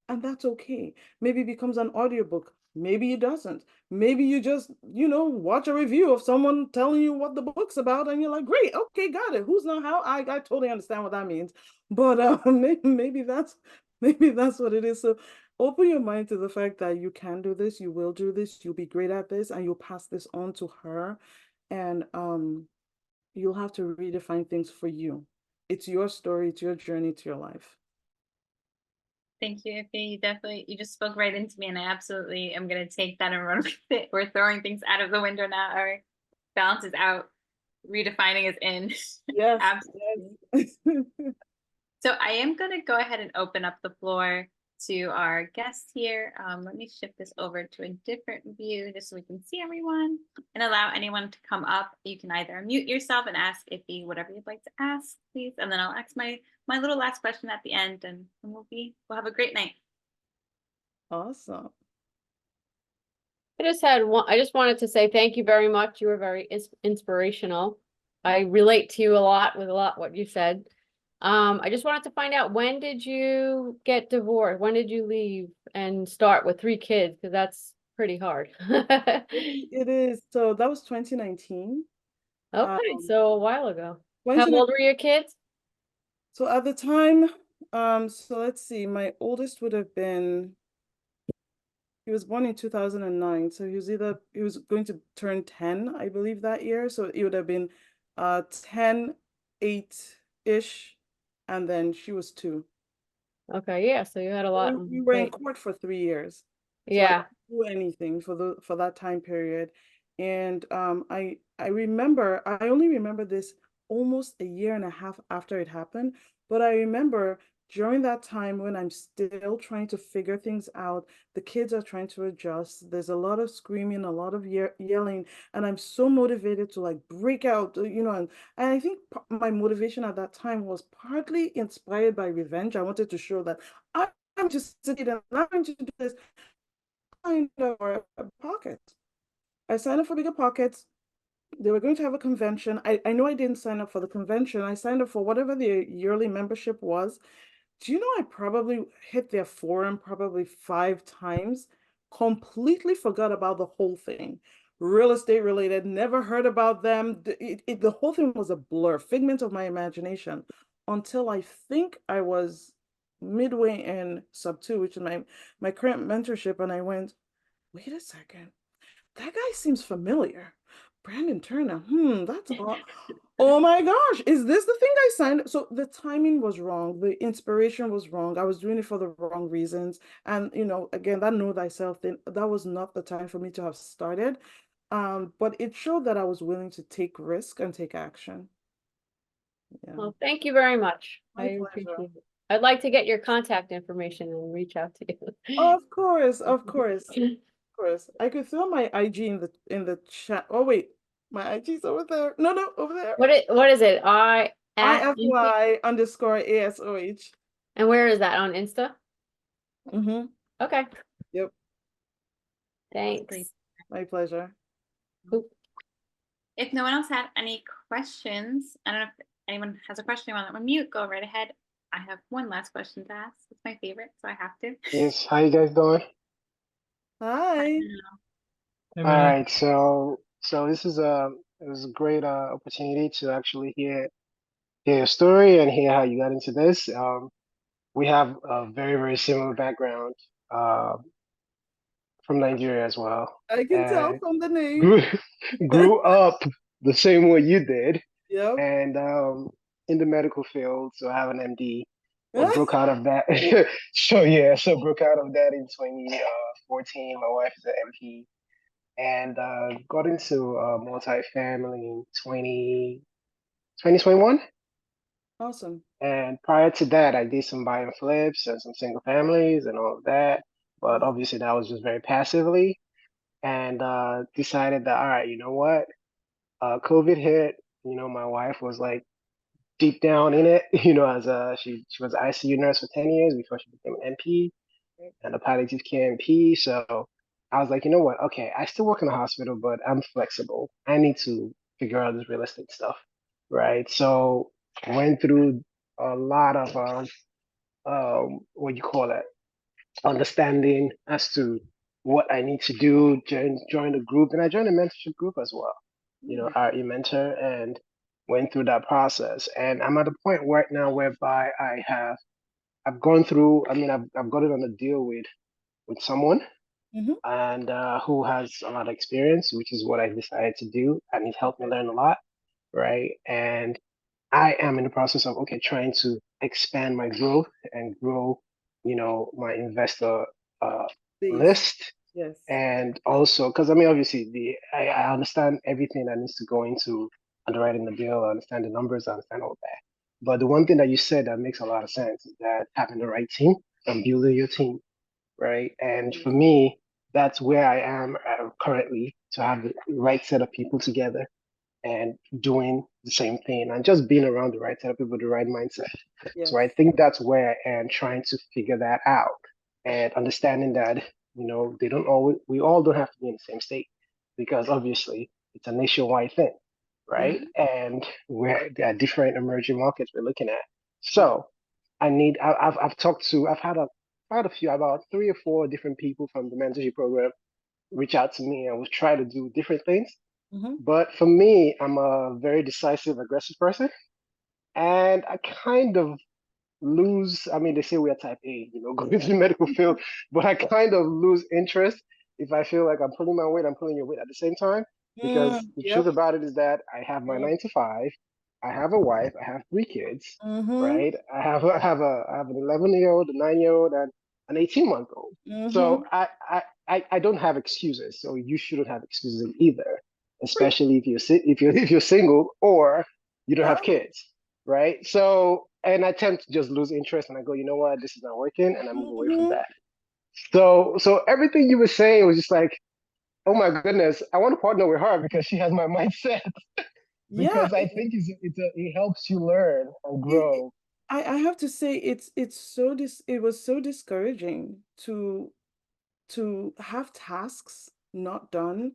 And that's okay. Maybe it becomes an audiobook. Maybe it doesn't. Maybe you just, watch a review of someone telling you what the book's about, and you're like, great, okay, got it. Who's not how? I totally understand what that means. But maybe that's what it is. So open your mind to the fact that you can do this, you will do this, you'll be great at this, and you'll pass this on to her. And you'll have to redefine things for you. It's your story, it's your journey, it's your life. Thank you, Ify. You just spoke right into me, and I absolutely am gonna take that and run with it. We're throwing things out of the window now. Our balance is out, redefining is in. Yes, Absolutely. yes. So I am going to go ahead and open up the floor to our guests here. Let me shift this over to a different view just so we can see everyone and allow anyone to come up. You can either unmute yourself and ask Ify whatever you'd like to ask, please. And then I'll ask my little last question at the end, and we'll have a great night. Awesome. I just wanted to say thank you very much. You were very inspirational. I relate to you a lot what you said. I just wanted to find out, when did you get divorced? When did you leave and start with 3 kids? Because that's pretty hard. It is. So that was 2019. Okay, Um, so a while ago. How 2019. old were your kids? So at the time, so let's see, my oldest would have been, he was born in 2009. So he was going to turn 10, I believe, that year. So it would have been 10, 8-ish, and then she was 2. Okay, yeah, so you had a lot. We were in Wait, court for 3 years. So I yeah. didn't do anything for that time period. And I remember, I only remember this almost a year and a half after it happened, but I remember during that time when I'm still trying to figure things out, the kids are trying to adjust. There's a lot of screaming, a lot of yelling, and I'm so motivated to like break out, and I think my motivation at that time was partly inspired by revenge. I wanted to show that I'm just sitting and I'm going to do this kind of pocket. I signed up for Bigger Pockets. They were going to have a convention. I know I didn't sign up for the convention. I signed up for whatever the yearly membership was. Do you know I probably hit their forum probably 5 times, completely forgot about the whole thing. Real estate related, never heard about them. The whole thing was a blur, figment of my imagination, until I think I was midway in sub 2, which is my current mentorship, and I went, wait a second, that guy seems familiar. Brandon Turner. That's all. Oh my gosh, is this the thing I signed? So the timing was wrong. The inspiration was wrong. I was doing it for the wrong reasons. And again, that know thyself thing, that was not the time for me to have started. But it showed that I was willing to take risk and take action. Yeah. Well, thank you very much. I My appreciate pleasure. it. I'd like to get your contact information and reach out to you. Of course, of course, of course. I could throw my IG in the chat. Oh wait, my IG's over there. No, no, over there. What is it? I at IFY_ASOH. and where is that, on Insta? Mm-hmm. Okay, Yep. thanks. My pleasure. Oop. If no one else had any questions, I don't know if anyone has a question while I'm on mute, go right ahead. I have one last question to ask. It's my favorite, so I have to. Yes, how you guys doing? Hi. All right, so this is it was a great opportunity to actually hear your story and hear how you got into this. We have a very, very similar background uh, from Nigeria as well, I can tell and from the name. grew grew up the same way you did, Yep. and in the medical field. So I have an MD, but broke out of that. So broke out of that in 2014. My wife is an MP, and got into multifamily in 2021. Awesome. And prior to that, I did some buy and flips and some single families and all of that. But obviously, that was just very passively. And decided that, all right, you know what? COVID hit. My wife was like deep down in it. As she was an ICU nurse for 10 years before she became an MP and a palliative care MP. So I was like, you know what? Okay, I still work in the hospital, but I'm flexible. I need to figure out this real estate stuff, right? So went through a lot of what you call it, understanding as to what I need to do, join the group, and I joined a mentorship group as well. RE Mentor, and went through that process. And I'm at a point right now whereby I've gone through. I mean, I've gotten on a deal with someone Mm-hmm. and who has a lot of experience, which is what I decided to do, and it helped me learn a lot, right? And I am in the process of trying to expand my growth and grow, my investor uh, Please. list, Yes. and also because I mean, obviously, I understand everything that needs to go into underwriting the deal. I understand the numbers. I understand all that. But the one thing that you said that makes a lot of sense is that having the right team and building your team, right? And for me, that's where I am currently, to have the right set of people together and doing the same thing and just being around the right set of people with the right mindset. Yes. So I think that's where I am trying to figure that out and understanding that, we all don't have to be in the same state, because obviously it's a nationwide thing, right? And there are different emerging markets we're looking at. So I've talked to, I've had a few, about 3 or 4 different people from the mentorship program reach out to me and we try to do different things. Mm-hmm. But for me, I'm a very decisive, aggressive person. And I kind of lose, I mean, they say we are type A, going into the medical field, but I kind of lose interest if I feel like I'm pulling my weight, I'm pulling your weight at the same time. Because the truth Yep. about it is that I have my 9 to 5, I have a wife, I have 3 kids, Mm-hmm. right? I have an 11-year-old, a 9-year-old, and an 18-month-old. Mm-hmm. So I don't have excuses. So you shouldn't have excuses either, especially if you're single or you don't have kids, right? So, and I tend to just lose interest and I go, you know what, this is not working, and I move away from Mm-hmm. that. So everything you were saying was just like, oh my goodness, I want to partner with her because she has my mindset. Yeah. Because I think it helps you learn and It, it- grow. I have to say it was so discouraging to have tasks not done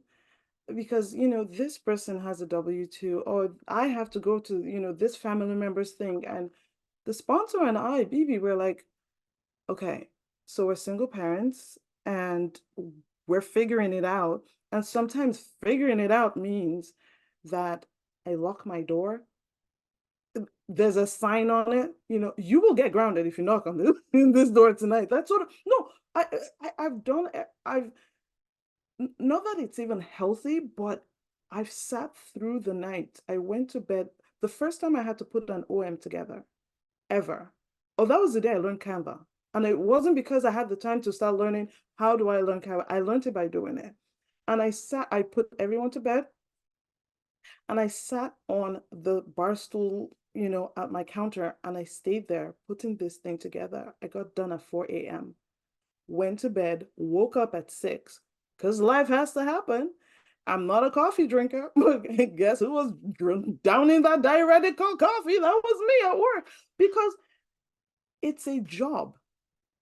because this person has a W-2 or I have to go to this family member's thing, and the sponsor and I, BB, were like, okay, so we're single parents and we're figuring it out, and sometimes figuring it out means that I lock my door. There's a sign on it, you will get grounded if you knock on this in this door tonight. That's sort of no, I've done I've not that it's even healthy, but I've sat through the night. I went to bed the first time I had to put an OM together ever. Oh, that was the day I learned Canva. And it wasn't because I had the time to start learning how do I learn Canva. I learned it by doing it. And I put everyone to bed and I sat on the bar stool, at my counter, and I stayed there putting this thing together. I got done at 4 a.m., went to bed, woke up at 6, because life has to happen. I'm not a coffee drinker, but guess who was downing that diuretic called coffee? That was me at work, because it's a job.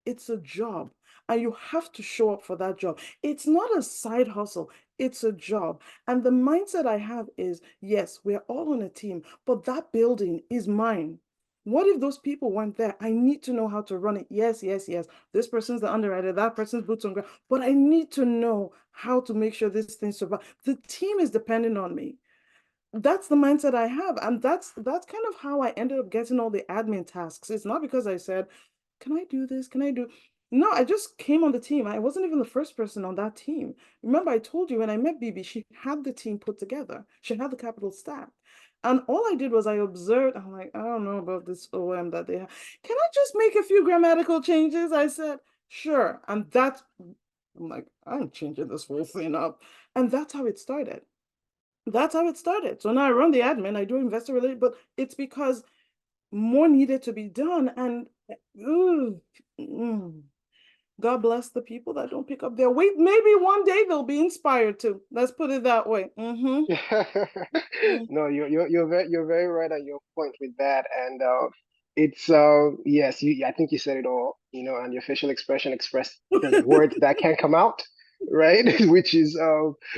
It's a job, and you have to show up for that job. It's not a side hustle, it's a job. And the mindset I have is, yes, we're all on a team, but that building is mine. What if those people weren't there? I need to know how to run it. Yes, yes, yes. This person's the underwriter, that person's boots on ground, but I need to know how to make sure this thing survives. The team is depending on me. That's the mindset I have, and that's kind of how I ended up getting all the admin tasks. It's not because I said, can I do this? Can I do? No, I just came on the team. I wasn't even the first person on that team. Remember, I told you when I met BB, she had the team put together. She had the capital stacked. And all I did was I observed. I'm like, I don't know about this OM that they have. Can I just make a few grammatical changes? I said, sure. And I'm like, I'm changing this whole thing up. And that's how it started. That's how it started. So now I run the admin, I do investor related, but it's because more needed to be done. And ooh, God bless the people that don't pick up their weight. Maybe one day they'll be inspired to. Let's put it that way. No, you're very right on your point with that, and it's yes, I think you said it all, and your facial expression expressed the words that can come out, right? Which is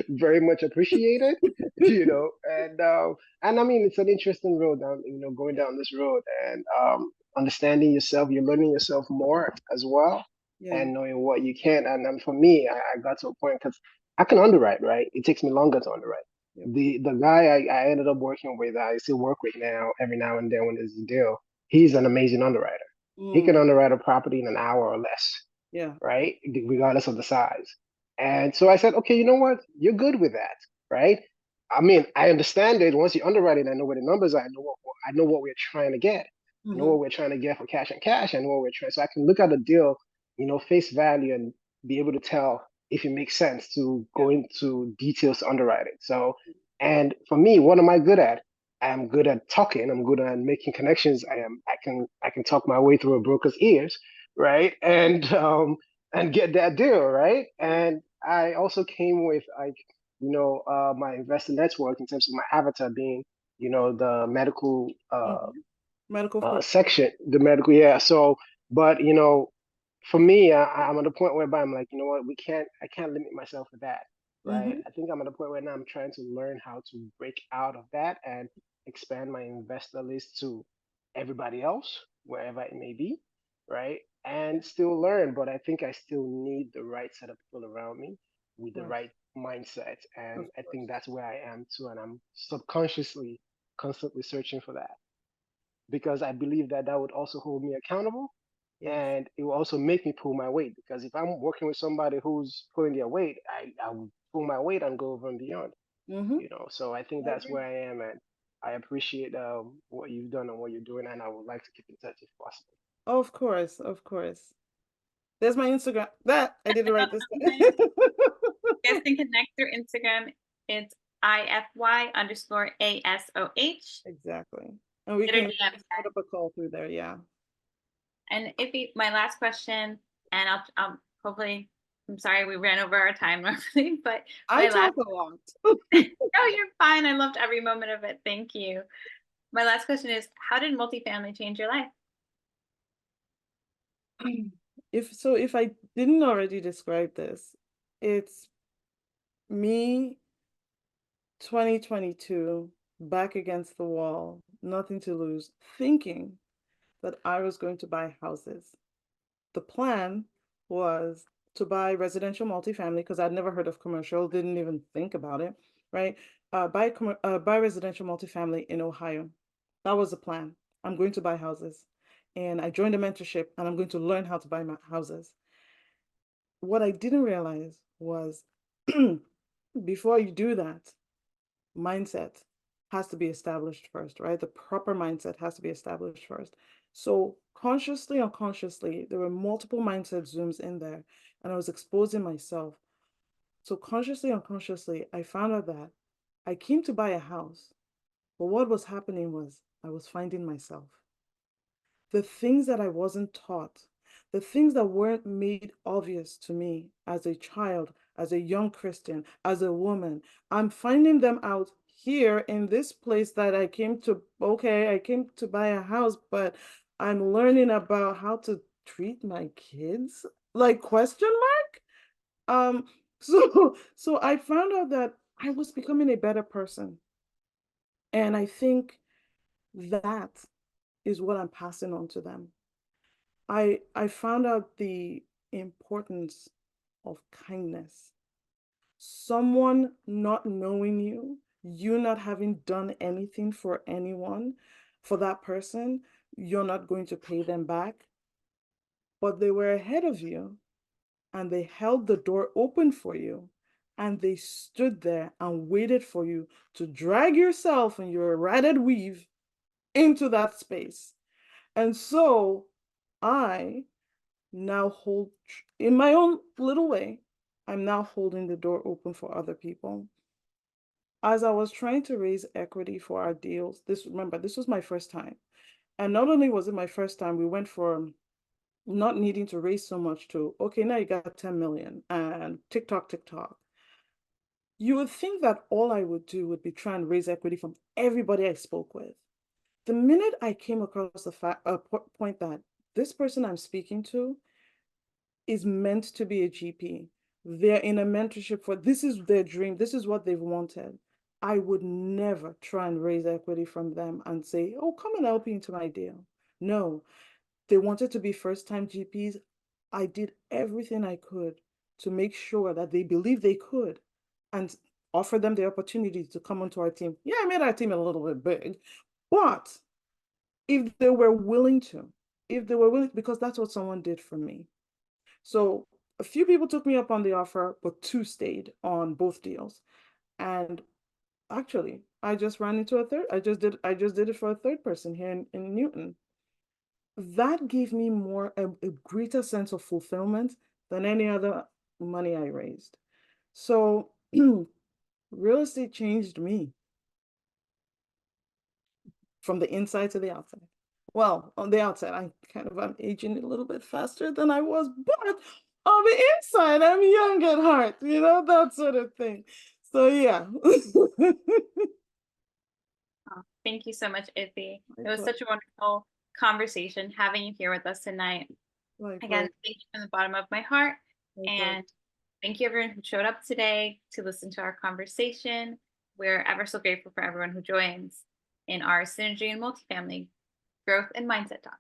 very much appreciated, and I mean it's an interesting road down, going down this road and understanding yourself, you're learning yourself more as well, Yeah. and knowing what you can, and for me, I got to a point because I can underwrite, right? It takes me longer to underwrite. Yep. The guy I ended up working with, I still work with now, every now and then when there's a deal, he's an amazing underwriter. He can underwrite a property in an hour or less, Yeah. right? Regardless of the size. And so I said, okay, you know what? You're good with that, right? I mean, I understand it. Once you underwrite it, I know where the numbers are. I know what we're trying to get. I know what we're trying to get for cash and cash. I know what we're trying. So I can look at the deal, face value, and be able to tell if it makes sense to Yeah. go into details to underwrite it. So, and for me, what am I good at? I'm good at talking. I'm good at making connections. I can talk my way through a broker's ears, right? And get that deal, right? And I also came with like, my investor network in terms of my avatar being, the medical Medical field. section, the medical, yeah. So, but for me, I'm at a point whereby I'm like, you know what, I can't limit myself to that, right? I think I'm at a point where now I'm trying to learn how to break out of that and expand my investor list to everybody else, wherever it may be, right? And still learn. But I think I still need the right set of people around me with the Right. right mindset. Of And I course. think that's where I am too. And I'm subconsciously constantly searching for that because I believe that that would also hold me accountable Yes. and it will also make me pull my weight because if I'm working with somebody who's pulling their weight, I will pull my weight and go over and beyond, Mm-hmm. you know. So I think I that's agree. where I am, and I appreciate what you've done and what you're doing, and I would like to keep in touch if possible. Of course, of course. There's my Instagram. That I didn't write this down. You guys can connect through Instagram. It's IFY_ASOH. Exactly. And we Get her can DM. set up a call through there. Yeah. And my last question, and I'll hopefully, I'm sorry we ran over our time normally, but I my last, talk a lot. oh, you're fine. I loved every moment of it. Thank you. My last question is, how did multifamily change your life? If I didn't already describe this, it's me 2022 back against the wall, nothing to lose, thinking that I was going to buy houses. The plan was to buy residential multifamily because I'd never heard of commercial, didn't even think about it, right? Buy residential multifamily in Ohio. That was the plan. I'm going to buy houses. And I joined a mentorship and I'm going to learn how to buy my houses. What I didn't realize was before you do that, mindset has to be established first, right? The proper mindset has to be established first. So consciously, unconsciously, there were multiple mindset zooms in there, and I was exposing myself. So consciously, unconsciously, I found out that I came to buy a house, but what was happening was I was finding myself. The things that I wasn't taught, the things that weren't made obvious to me as a child, as a young Christian, as a woman, I'm finding them out here in this place that I came to. Okay, I came to buy a house, but I'm learning about how to treat my kids, like question mark. So I found out that I was becoming a better person. And I think that is what I'm passing on to them. I found out the importance of kindness. Someone not knowing you, you not having done anything for anyone, for that person, you're not going to pay them back. But they were ahead of you and they held the door open for you and they stood there and waited for you to drag yourself in your ratted weave into that space. And so I now hold, in my own little way, I'm now holding the door open for other people. As I was trying to raise equity for our deals, remember, this was my first time. And not only was it my first time, we went from not needing to raise so much to, okay, now you got 10 million and TikTok. You would think that all I would do would be try and raise equity from everybody I spoke with. The minute I came across the point that this person I'm speaking to is meant to be a GP. They're in a mentorship for, this is their dream. This is what they've wanted. I would never try and raise equity from them and say, oh, come and help you into my deal. No, they wanted to be first-time GPs. I did everything I could to make sure that they believed they could and offer them the opportunity to come onto our team. Yeah, I made our team a little bit big, but if they were willing to, because that's what someone did for me. So a few people took me up on the offer, but 2 stayed on both deals. And actually, I just ran into a third. I just did it for a third person here in Newton. That gave me a greater sense of fulfillment than any other money I raised. So real estate changed me from the inside to the outside. Well, on the outside, I'm aging a little bit faster than I was, but on the inside, I'm young at heart, that sort of thing. So yeah. Oh, thank you so much, Ify. My It was such a wonderful conversation having you here with us tonight. Again, thank you from the bottom of my heart. And thank you everyone who showed up today to listen to our conversation. We're ever so grateful for everyone who joins in our Synergy and Multifamily Growth and Mindset Talks.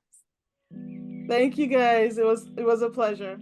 Thank you guys. It was a pleasure.